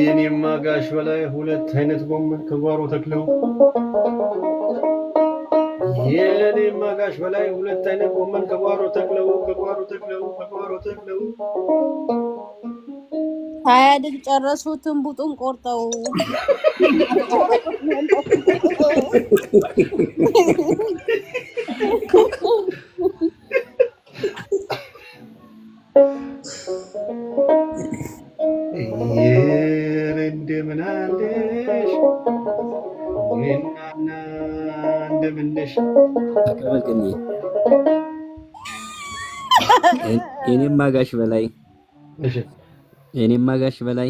የኔማ ጋሽ በላይ 2 አይነት ጎመን ከጓሮ ተክለው የኔማ ጋሽ በላይ 2 አይነት ጎመን ከጓሮ ተክለው ሳያድግ ጨረሱትን ቡጡን ቆርጠው እንደምን እሺ ተቀበል ግን እኔም ማጋሽ በላይ እሺ እኔም ማጋሽ በላይ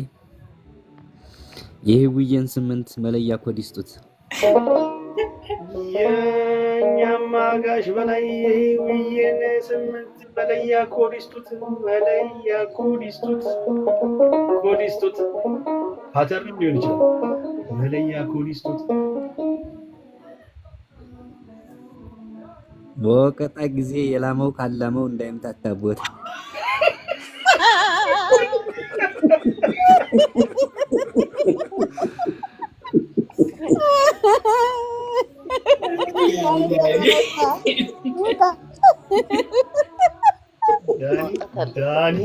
የህውዬን 8 መለያ ኮድ ይስጡት። የኛም ማጋሽ በላይ የህውዬን 8 መለያ ኮድ ይስጡት። መለያ ኮድ ይስጡት። ኮድ ይስጡት። ፓተርን ሊሆን ይችላል። መለያ ኮድ ይስጡት። በወቀጣ ጊዜ የላመው ካላመው እንዳይምታታቦት ዳኒ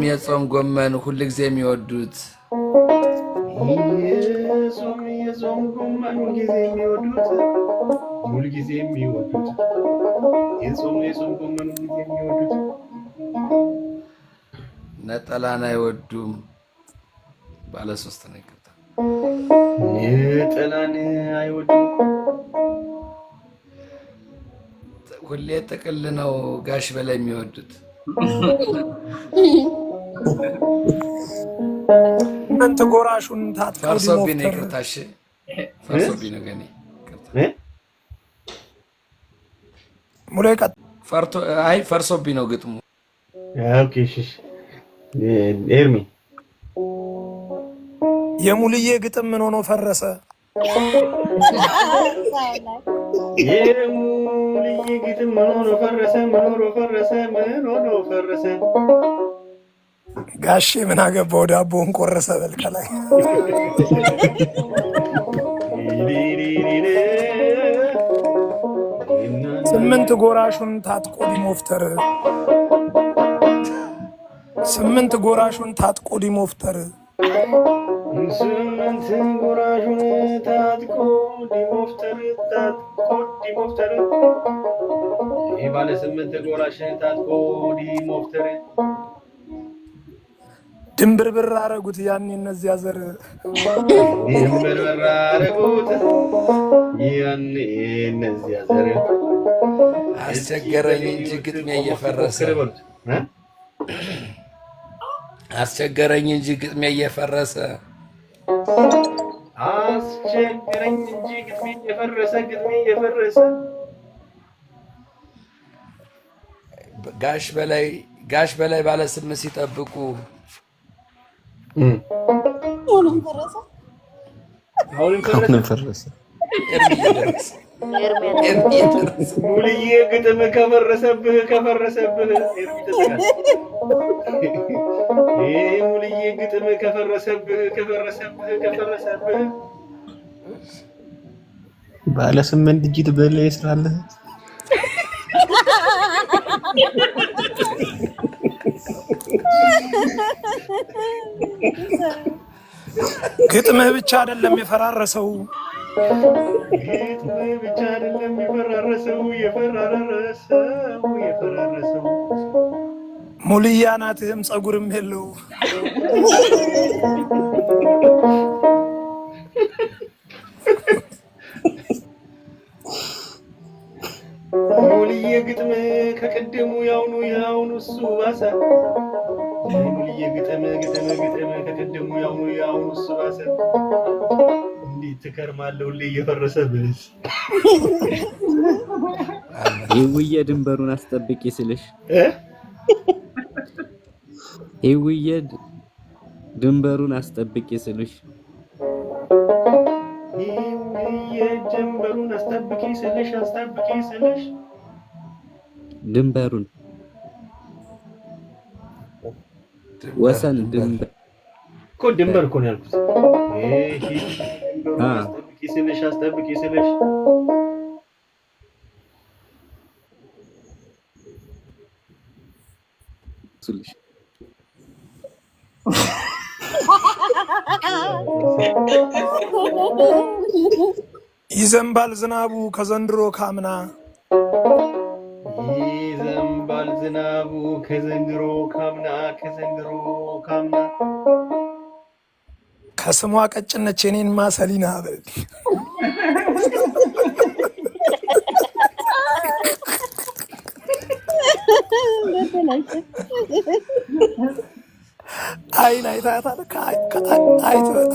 የጾም ጎመን ሁልጊዜ የሚወዱት የጾም ጎመን ሁልጊዜ የሚወዱት ሁልጊዜ የሚወዱት የጾም ጎመን ሁልጊዜ የሚወዱት ነጠላን አይወዱም። ባለ 3 ነው ይቀጣ ነጠላን አይወዱም። ሁሌ ጥቅል ነው ጋሽ በላይ የሚወዱት። እንት ጎራሹን ታጥቀው ፈርሶብኝ ነው ይቅርታሽ። ፈርሶብኝ ነው ገኔ ሙሉ ይቀጥ ፈርሶብኝ ነው ግጥሙ። ኦኬ እሺ ኤርሚ የሙልዬ ግጥም ምን ሆኖ ፈረሰ? የሙልዬ ግጥም ምን ሆኖ ፈረሰ? ምን ሆኖ ፈረሰ? ጋሼ ምን አገባው ዳቦን ቆረሰ በል ከላይ 8 ጎራሹን ታጥቆ ዲሞፍተር 8 ጎራሹን ታጥቆ ዲሞፍተር 8 ጎራሹን ታጥቆ ዲሞፍተር ይሄ ባለ 8 ጎራሽ ታጥቆ ዲሞፍተር ድንብርብር አረጉት ያኔ እነዚያ ዘር ድንብርብር አረጉት ያኔ እነዚያ ዘር አስቸገረኝ እንጂ ግጥሜ እየፈረሰ አስቸገረኝ እንጂ ግጥሜ እየፈረሰ አስቸገረኝ እንጂ ግጥሜ እየፈረሰ ጋሽ በላይ ባለ 8 ሲጠብቁ አሁንም ፈረሰ። ሙልዬ ግጥም ከፈረሰብህ ሙልዬ ግጥም ከፈረሰብህ ባለ 8 ዲጂት በለ ይስራለህ። ግጥምህ ብቻ አይደለም የፈራረሰው ሙልያ ናትህም ጸጉርም የለው ሙልዬ ግጥም ከቀደሙ ያውኑ እሱ ባሰ ሙልዬ ግጥም ከቀደሙ ያውኑ እሱ ባሰ እንዴት ትከርማለህ ሁሌ እየፈረሰብህ ይውዬ ድንበሩን አስጠብቂ ስልሽ ይውዬ ድንበሩን አስጠብቂ ስልሽ ድንበሩን አስጠብቂ ስልሽ ድንበሩን ወሰን ድንበር እኮ ድንበር እኮ ነው ያልኩት። አስጠብቂ ስልሽ ይዘንባል ዝናቡ ከዘንድሮ ካምና ይዘንባል ዝናቡ ከዘንድሮ ካምና ስሟ ቀጭነች የኔን ማሰሊና በል አይን አይታታል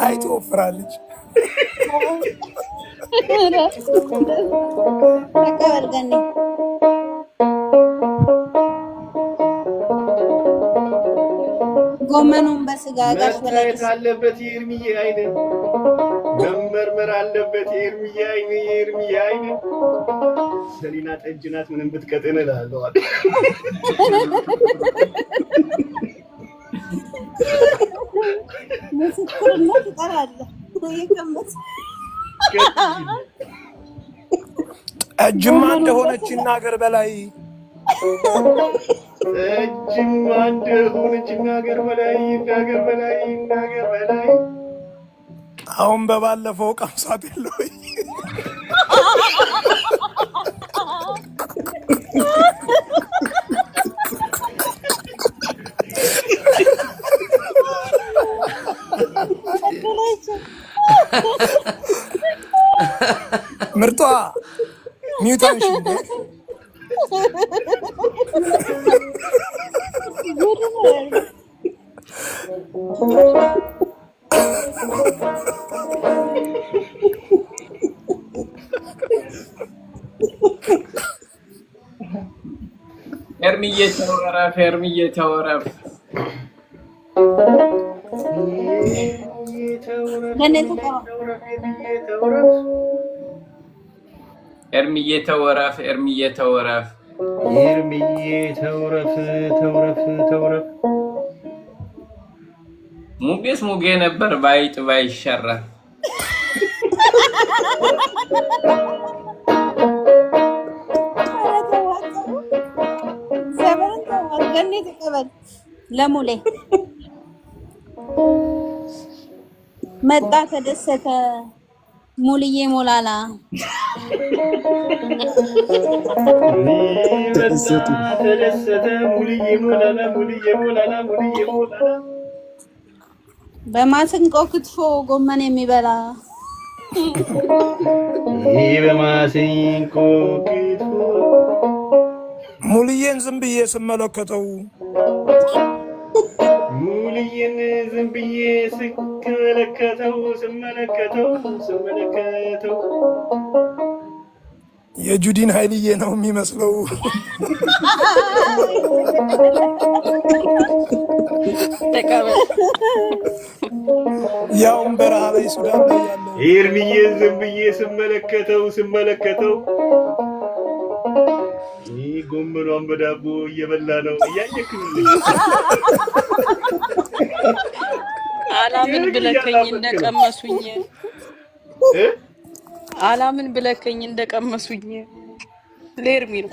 አይቶ ወፍራለች ተቀበል ገኒ ጎመኑን በስጋ ጋር መታየት አለበት የኤርሚዬ አይን መመርመር አለበት የኤርሚዬ አይን ሰሊና ጠጅ ናት ምንም ብትቀጥን እላለሁ ምስክርነት ይቀራል ይቀመጥ እጅማ እንደሆነች ይናገር በላይ እጅማ እንደሆነች ይናገር በላይ አሁን በባለፈው ቀምሳት የለውኝ ምርጧ ሚውታንሽ ኤርሚዬ ተወረፍ ኤርሚዬ ተወረፍ ሙጌስ ሙጌ ነበር ባይጥ ባይሸረፍ ገኒ ተቀበል ለሙሌ መጣ ተደሰተ ሙልዬ ሞላላ ተደሰተ ሙልዬ ሞላላ በማስንቆ ክትፎ ጎመን የሚበላ በማስንቆ ክትፎ ሙልዬን ዝም ብዬ ስመለከተው ስመለከተው የጁዲን ኃይልዬ ነው የሚመስለው ያውም በረሃ ላይ ሱዳን ላይ ያለው ኤርሚዬ ዝም ብዬ ስመለከተው ጎመኗን በዳቦ እየበላ ነው እያየክኝ አላምን ብለከኝ እንደቀመሱኝ ለኤርሚ ነው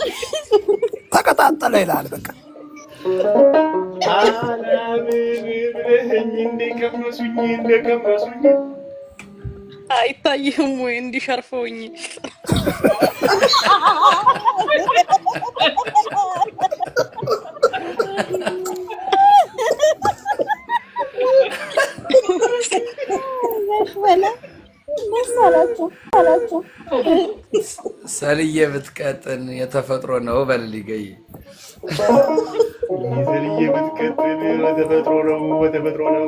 ተቀጣጠለ ይላል በቃ አላምን ብለኸኝ እንደቀመሱኝ አይታይህም ወይ እንዲሸርፈውኝ ሰልዬ ብትቀጥን የተፈጥሮ ነው በልልገይ ሰልዬ ብትቀጥን የተፈጥሮ ነው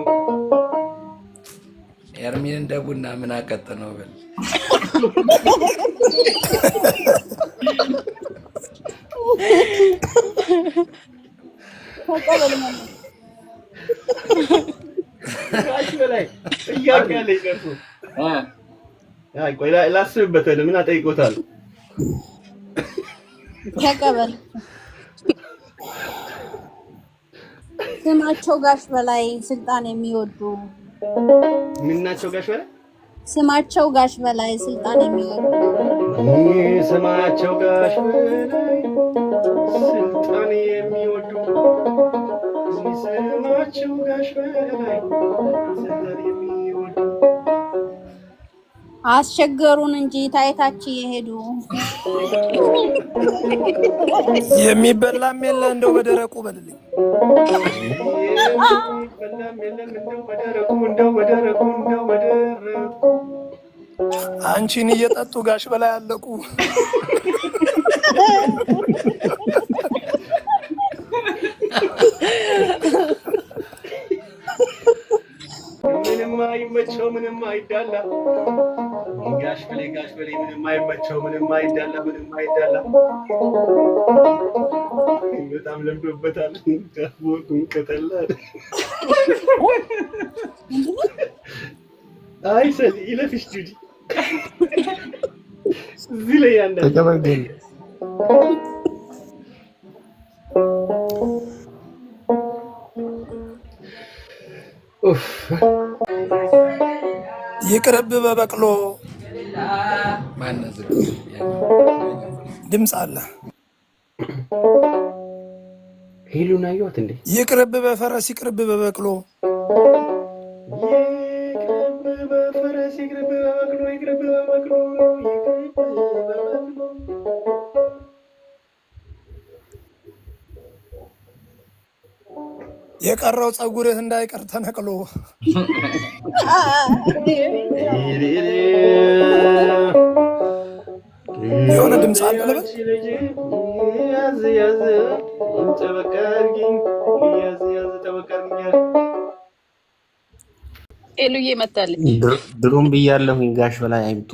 ኤርሚን እንደ ቡና ምን አቀጥነው በል ቆይ ላስብበት ምን አጠይቆታል ተቀበል ስማቸው ጋሽ በላይ ስልጣን የሚወዱ ምናቸው ጋሽ በላይ ስማቸው ጋሽ በላይ ስልጣን የሚወዱ ስማቸው ጋሽ በላይ ስልጣን የሚወዱ ስማቸው ጋሽ በላይ ስልጣን የሚወዱ አስቸገሩን እንጂ ታይታች የሄዱ የሚበላም የለ እንደው በደረቁ በልልኝ አንቺን እየጠጡ ጋሽ በላይ አለቁ። ምንም አይመቸው ምንም አይዳላ ጋሽ በላይ ምንም አይመቸው ምንም አይዳላ በጣም ለምዶበታል። ዳቦቱን ከተላል አይ ሰል ይለፍሽ ጁዲ እዚህ ላይ ያንደ ተቀበል ይቅርብ በበቅሎ ማነው ድምፅ አለ። ሄሉን አየኋት እንዴ? ይቅርብ በፈረስ ይቅርብ በበቅሎ የቀረው ጸጉርህ እንዳይቀር ተነቅሎ የሆነ ድምፅ አለ ለበል ያዝ ያዝ ተበቃልኝ ያዝ ያዝ ተበቃልኝ ሄሉዬ መጣለች። ድሮም ብያለሁኝ ጋሽ በላይ አይምጡ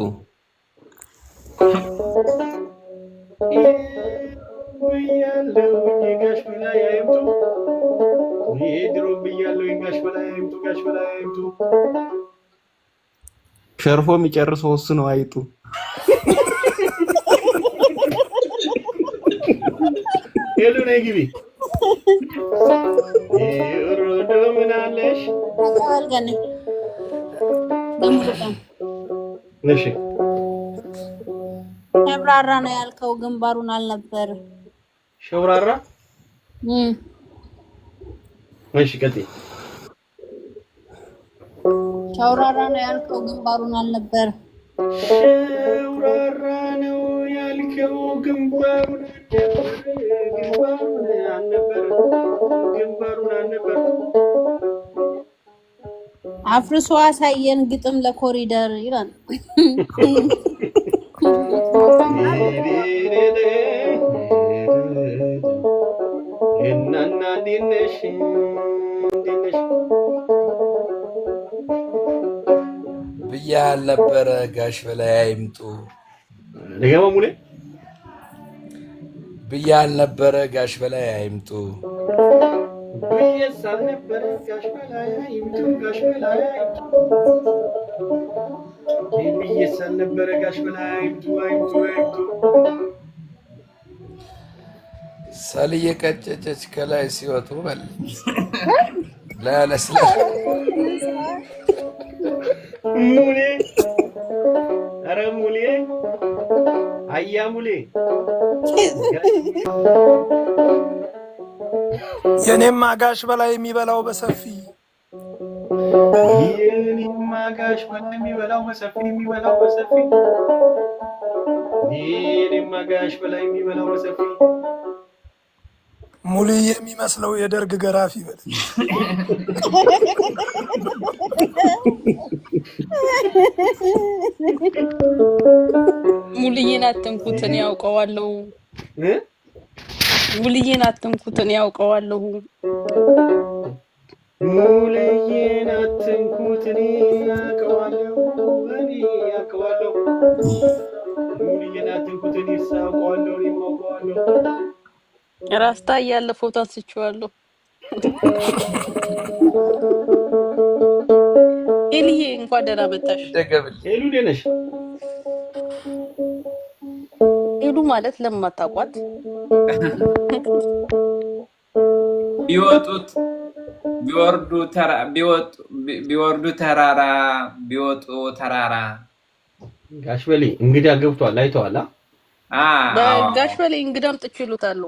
ብያለሁ ጋሽ በላይ አይምጡ ድሮም ብያለሁ ጋሽ በላይ አይምጡ ሸርፎ የሚጨርሰው እሱ ነው አይጡ ሄሉ ነይ ግቢ ሮዶ ምን አለሽ አልገነ እሺ ሸብራራ ነው ያልከው ግንባሩን አልነበር ሸብራራ እሺ ቀጥይ ሸብራራ ነው ያልከው ግንባሩን አልነበር ሸብራራ ነው ያልከው ግንባሩን አልነበር አፍርሶ አሳየን ግጥም ለኮሪደር ይላል። እናና ዲነሽ ብያል ነበረ ጋሽ በላይ አይምጡ ለገማ ሙሌ ብያል ነበረ ጋሽ በላይ አይምጡ ብየሳል ነበረ ጋሽ በላይ አይምጡ ብየሳል ነበረ ጋሽ በላይ አይምጡ ሰልዬ ቀጨጨች ከላይ ሲወጡ በል ለለስለ ሙሌ ኧረ ሙሌ አያ ሙሌ የኔማ ጋሽ በላይ የሚበላው በሰፊ የኔማ ጋሽ በላይ የሚበላው በሰፊ የኔማ ጋሽ በላይ የሚበላው በሰፊ ሙሉ የሚመስለው የደርግ ገራፊ በል ሙልዬን አትንኩትን ያውቀዋለሁ ሙልዬን አትንኩትን ያውቀዋለሁ ሙልዬን አትንኩትን ያውቀዋለሁ ሙልዬን አትንኩትን ያውቀዋለሁ ይሞቀዋለሁ ራስታ ያለ ፎቶ አንስቼዋለሁ ኤልዬ እንኳን ደህና መጣሽ ሄሉ ደነሽ ሄሉ ማለት ለማታውቋት ቢወጡት ቢወርዱ ተራራ ቢወጡ ተራራ ጋሽ በሌ እንግዳ ገብቷል አይተዋል በጋሽ በሌ እንግዳም ጥችሉታል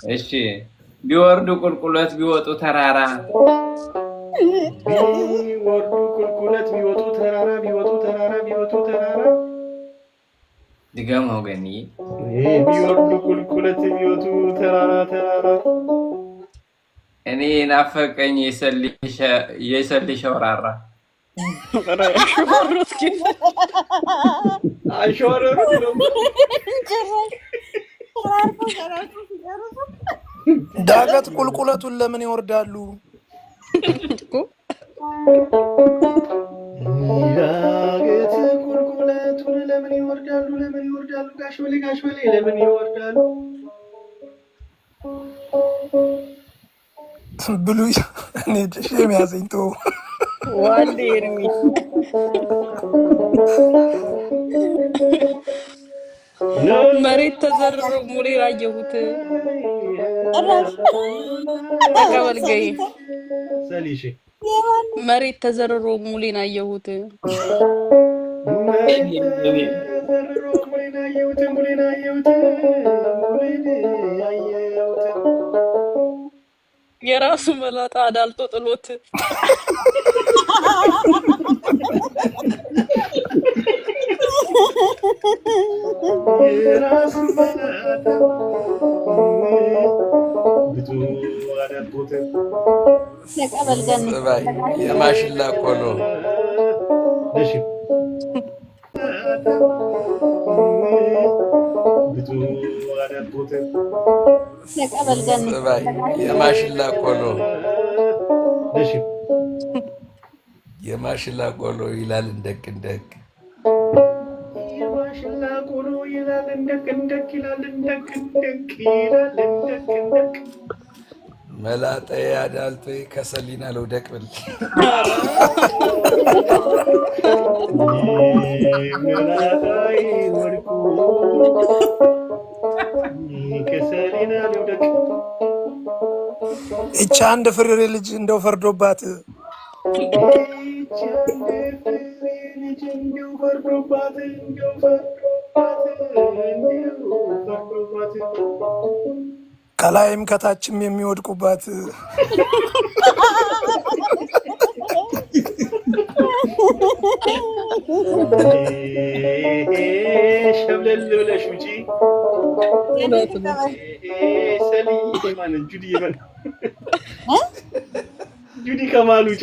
እሺ ቢወርዱ ቁልቁለት ቢወጡ ተራራ ቢወርዱ ቁልቁለት ቢወጡ ተራራ ድገመው ገኒ ቢወርዱ ቁልቁለት ቢወጡ ተራራ እኔ ናፈቀኝ የሰልሽ ወራራ ሽፈሩት ግን አሽወረሩት ነው ዳገት ቁልቁለቱን ለምን ይወርዳሉ? ዳገት ቁልቁለቱን ለምን ይወርዳሉ? ለምን ይወርዳሉ? ጋሽ በሌ ለምን ይወርዳሉ? ብሉይ እኔ ሸም ያዘኝ ተው ዋንዴ ኤርሚ መሬት ተዘርሮ ሙሌን አየሁት። ተቀበልገይ ሰሊሽ መሬት ተዘርሮ ሙሌን አየሁት። የራሱ መላጣ አዳልጦ ጥሎት የራሱ መላጣ ብዙ አዳልጦት ጽባይ የማሽላ ቆሎ እሺ ብዙ አዳልጦት ጽባይ የማሽላ ቆሎ እሺ የማሽላ ቆሎ ይላል እንደቅ የማሽላ ቆሎ ይላል እንደቅ ይላል እንደቅ ይላል መላጣዬ አዳልጦ ከሰሊና ልውደቅ ብል መላጣዬ ወድቁ ከሰሊና ልውደቅ። እቺ አንድ ፍሬ ልጅ እንደው ፈርዶባት ከላይም ከታችም የሚወድቁባት ሸብለል ብለሽ ውጪ ሰሊ ማን ጁዲ ከማል ውጪ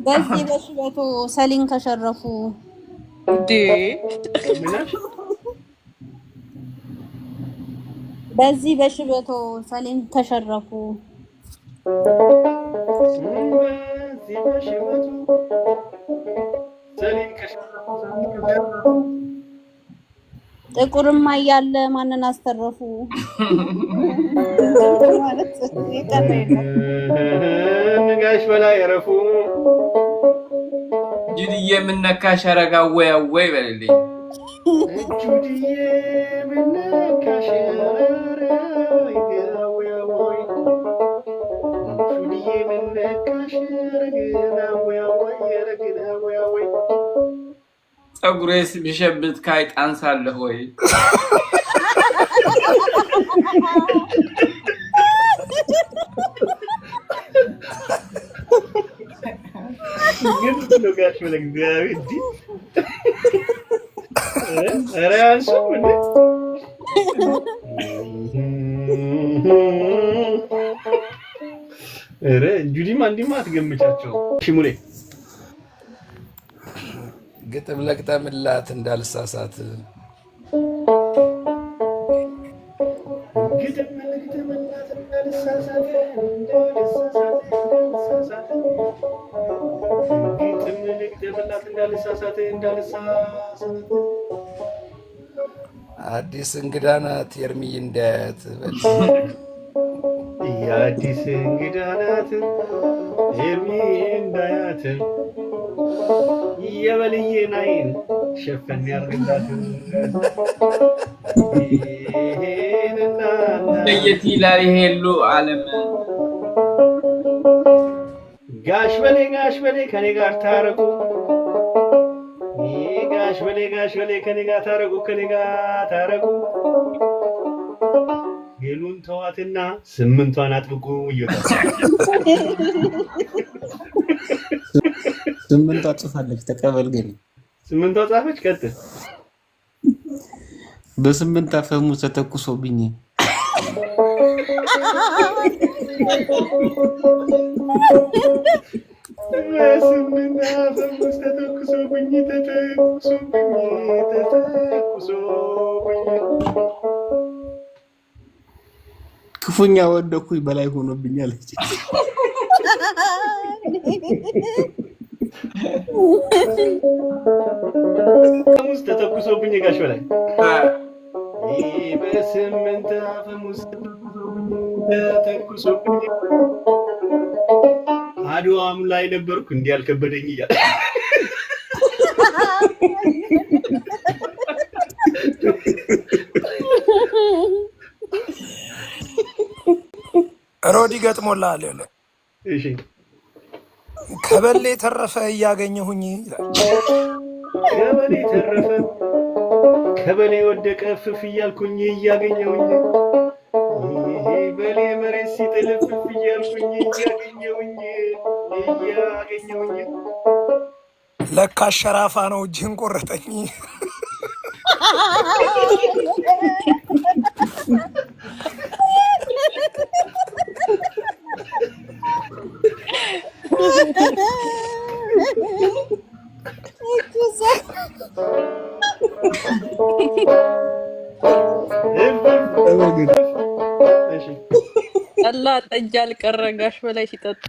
በዚህ በሽበቱ ሰሊን ከሸረፉ በዚህ በሽበቱ ሰሊን ከሸረፉ ጥቁርማ እያለ ማንን አስተረፉ? ማለት ይቀር የለም። ጋሽ በላይ ረፉ ጁዲዬ የምነካሽ አረጋ ወይ በልልኝ ጁዲዬ የምነካሽ ፀጉሬስ ቢሸብት ካይጣን ሳለህ ወይ ግን ጋሽ ለእግዚአብሔር እንዴ ኧረ አንሱም እንዴ ኧረ ጁዲማ እንዲማ አትገምቻቸው። እሺ ሙሌ ግጥም ለግጠምላት እንዳልሳሳት ግጥም ለግጠምላት እንዳልሳሳት አዲስ እንግዳ ናት ኤርሚዬ እንዳያት የአዲስ እንግዳ ናት ኤርሚዬ እንዳያት የበልዬን አይን ሸፈን ያርግላት ለየት ይላል ይሄሉ ዓለም ጋሽ በሌ ከኔ ጋር ታረቁ ጋሽ በሌ ከኔ ጋር ታረቁ ሄሉን ተዋትና ስምንቷን አጥብቁ ይወጣ ስምንቷ ጽፋለች ተቀበል ግን ስምንቷ ጻፈች ቀጥል በስምንት አፈሙዝ ተተኩሶብኝ በስምንት አፈሙዝ ተተኩሶብኝ ክፉኛ ወደኩኝ በላይ ሆኖብኛል። አፈሙዝ ተተኩሶብኝ ጋሽ በላይ በስምንት አፈሙዝ ተተኩሶብኝ አድዋም ላይ ነበርኩ እንዲህ አልከበደኝ እያለ ሮዲ ገጥሞልሃል። ይኸውልህ እሺ ከበሌ ተረፈ እያገኘሁኝ ይላል። ከበሌ ተረፈ ከበሌ ወደቀ ፍፍ እያልኩኝ እያገኘሁኝ በሌ መሬት ሲጥል ፍፍ እያልኩኝ እያገኘሁኝ ለካ ሸራፋ ነው እጅህን ቆረጠኝ። ጠላ ጠጅ አልቀረ ጋሽ በላይ ሲጠጡ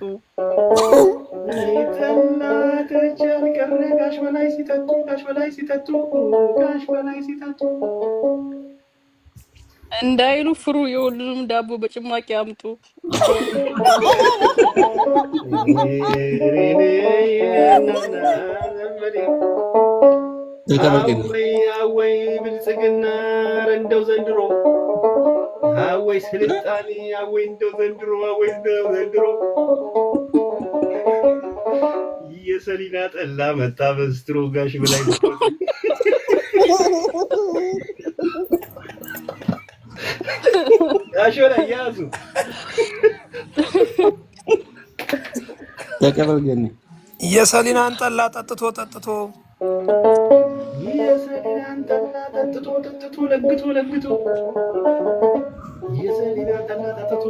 ጠላ ጠጅ አልቀረ ጋሽ በላይ ሲጠጡ ጋሽ በላይ ሲጠጡ ጋሽ በላይ ሲጠጡ እንዳይሉ ፍሩ የሁሉንም ዳቦ በጭማቂ አምጡ። አወይ ብልጽግና እንደው ዘንድሮ አወይ ስልጣኔ አወይ እንደው ዘንድሮ አወይ እንደው ዘንድሮ የሰሊና ጠላ መጣ በስትሮ ጋሽ በላይ ጋሽ በላይ ያዙ ተቀበል ገኒ የሰሊናን ጠላ ጠጥቶ የሰሊናን ጠላ ጠጥቶ ለግቶ የሰሊናን ጠላ ጠጥቶ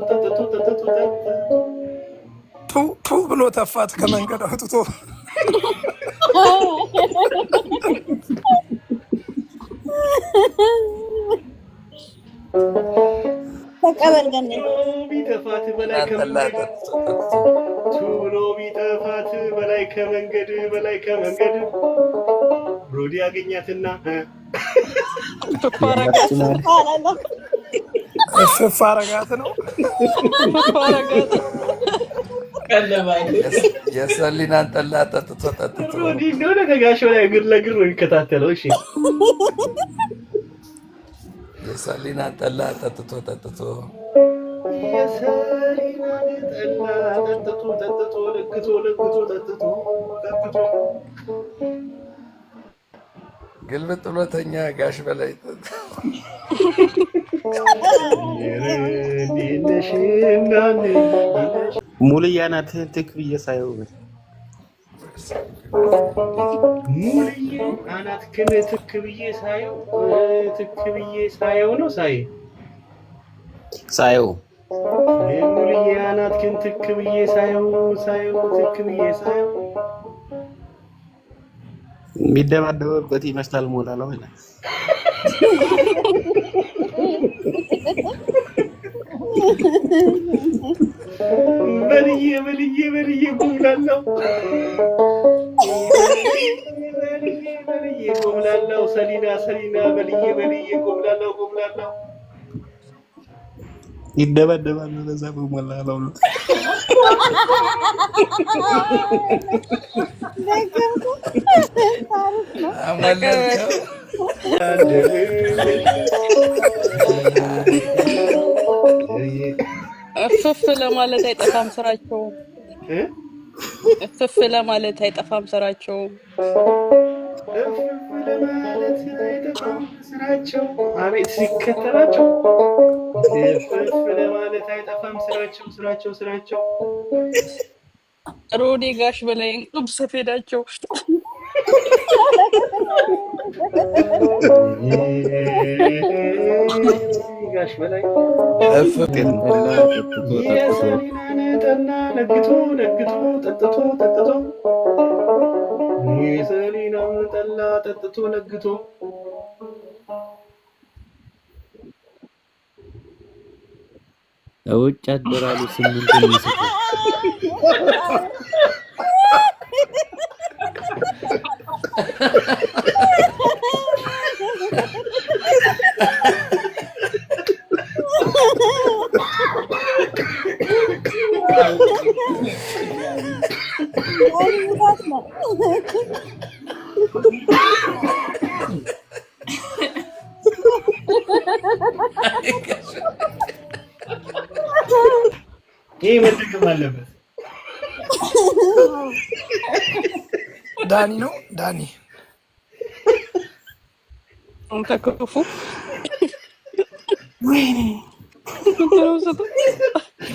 ቱ ብሎ ተፋት ከመንገድ አውጥቶ ተቀበል ገኒ ቢተፋት በላይ ከመንገድ ቱሎ ቢተፋት በላይ ከመንገድ ሮዲ ያገኛትና እፍፍ አረጋት ነው የሰሊናን ጠላ ጠጥቶ ሮዲ እንደሆነ ከጋሽ በላይ እግር ለእግር ነው የሚከታተለው። እሺ የሰሊናን ጠላ ጠጥቶ የሰሊናን ጠላ ጠጥቶ ለግቶ ግልብጥ ብሎተኛ ጋሽ በላይ ሙልያ ናትህን ትክ ብዬ ሳየው ሙልዬ አናትክን ትክ ብዬ ሳየው ነው ሳየው ሙልዬ አናትክን ትክ ብዬ ሳየው የሚደባደበበት ይመስላል። ሞላ ነው ይላል። በልዬ ጎምላለው ሰሊና በልዬ ጎምላለው ይደባደባል። ለዛ በሞላ ነው እፍፍ ለማለት አይጠፋም ስራቸው። እፍፍ ለማለት አይጠፋም ስራቸው። አቤት ሲከተላቸው እፍፍ ለማለት አይጠፋም ስራቸው። ሮዲ ጋሽ በላይ እንቅብ ሰፌዳቸው ጋሽ በላይ የሰሊናን ጠላ ነግቶ ነግቶ ጠጥቶ ጠጥቶ የሰሊናን ጠላ ጠጥቶ ነግቶ ውጭ አደራሉ ስምንቱን ይስጡ ይሄ መደገም አለበት። ዳኒ ነው ዳኒ አንተ ክፉ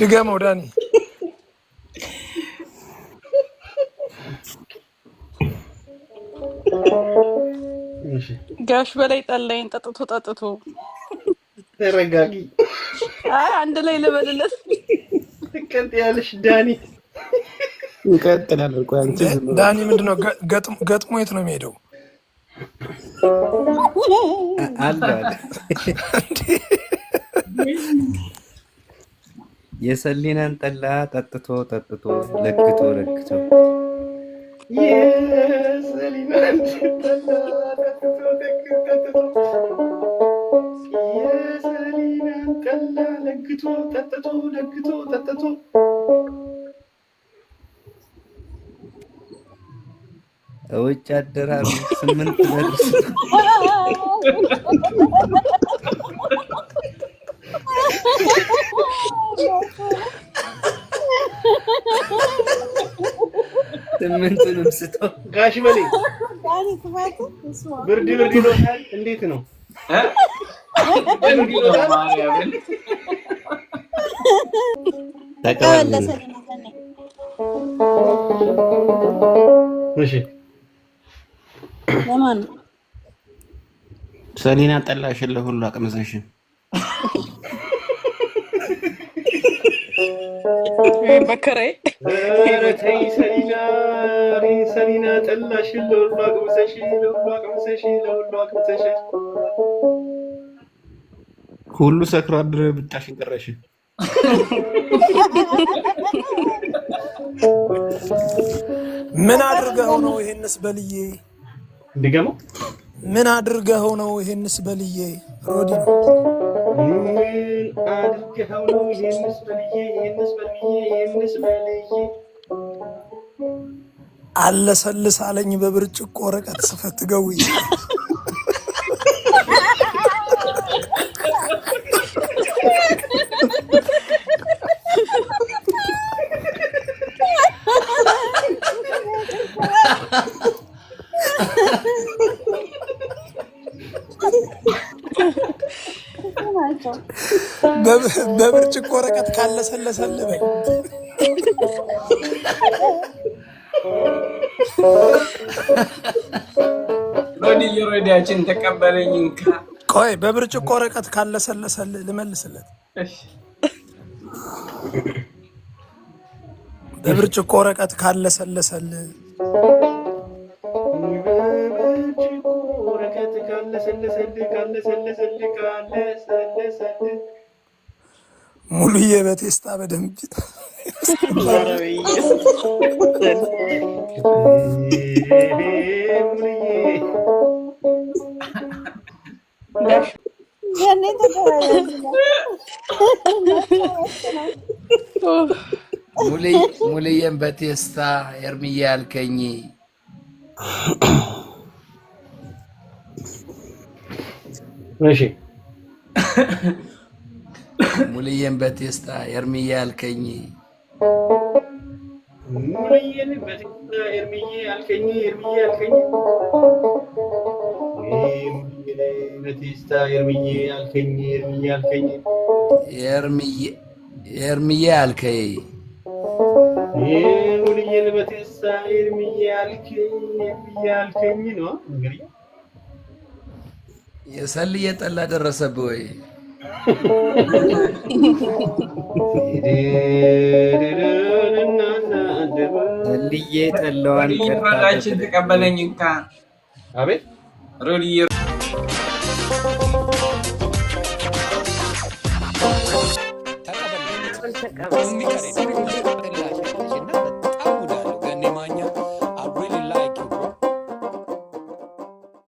ድገመው ዳኒ ጋሽ በላይ ጠላይን ጠጥቶ ጠጥቶ ተረጋጊ። አንድ ላይ ልበልለት ትቀጥ ያለሽ ዳኒ ይቀጥላል። ቆይ አንቺ ዳኒ ምንድነው ገጥሞ የት ነው የሚሄደው? አለ የሰሊናን ጠላ ጠጥቶ ጠጥቶ ለግቶ ለግቶ የሰሊናን ጠላ ጠጥቶ ጠጥቶ የሰሊናን ጠላ ለግቶ ጠጥቶ ለግቶ ጠጥቶ ውጭ አደራሉ ስምንት ደርስ ስምንቱንም ስቶ ጋሽ በላይ ብርድ ብርድ ይሎታል። እንዴት ነው? ብርድ ይሎታል። ተቀበል። እሺ ለማን ሰሊና ጠላሽን ለሁሉ አቅምሰሽን በከራይ ተይ ሰሊና ጠላሽን ለሁሉ አቅምሰሽ ለሁሉ አቅምሰሽ ለሁሉ አቅምሰሽ ሁሉ ሰክሮ አድረ ብቻሽን ቀረሽ። ምን አድርገው ነው ይሄንስ በልዬ? ድገመው። ምን አድርገው ነው ይሄንስ በልዬ? ሮዲ ምን አድርገው ነው ይሄንስ በልዬ? ይሄንስ በልዬ ይሄንስ በልዬ አለሰልስ አለኝ በብርጭቆ ወረቀት ስፈትገውይ በብርጭቆ ወረቀት ካለሰለሰልህ በይ። ሮዲያችን ተቀበለኝ እንካ። ቆይ በብርጭቆ ወረቀት ካለሰለሰልህ ልመልስለት። በብርጭቆ ወረቀት ካለሰለሰልህ ሙሉዬ በቴስታ በደንብ ሙሉዬን በቴስታ ኤርሚዬ ያልከኝ እሺ ሙሉዬን በቴስታ ኤርሚዬ ያልከኝ ሙሉዬን በቴስታ ኤርሚዬ ያልከኝ ኤርሚዬ ያልከኝ በቴስታ ኤርሚዬ ያልከኝ ኤርሚዬ ያልከኝ ኤርሚዬ ያልከኝ ሙሉዬን በቴስታ ኤርሚ ያልከኝ ነው እንግዲህ የሰልዬ ጠላ ደረሰብህ ወይ? ሰልዬ ጠላዋን ይፈራችን ተቀበለኝ እንካ አቤት ሮልዬ ተቀበል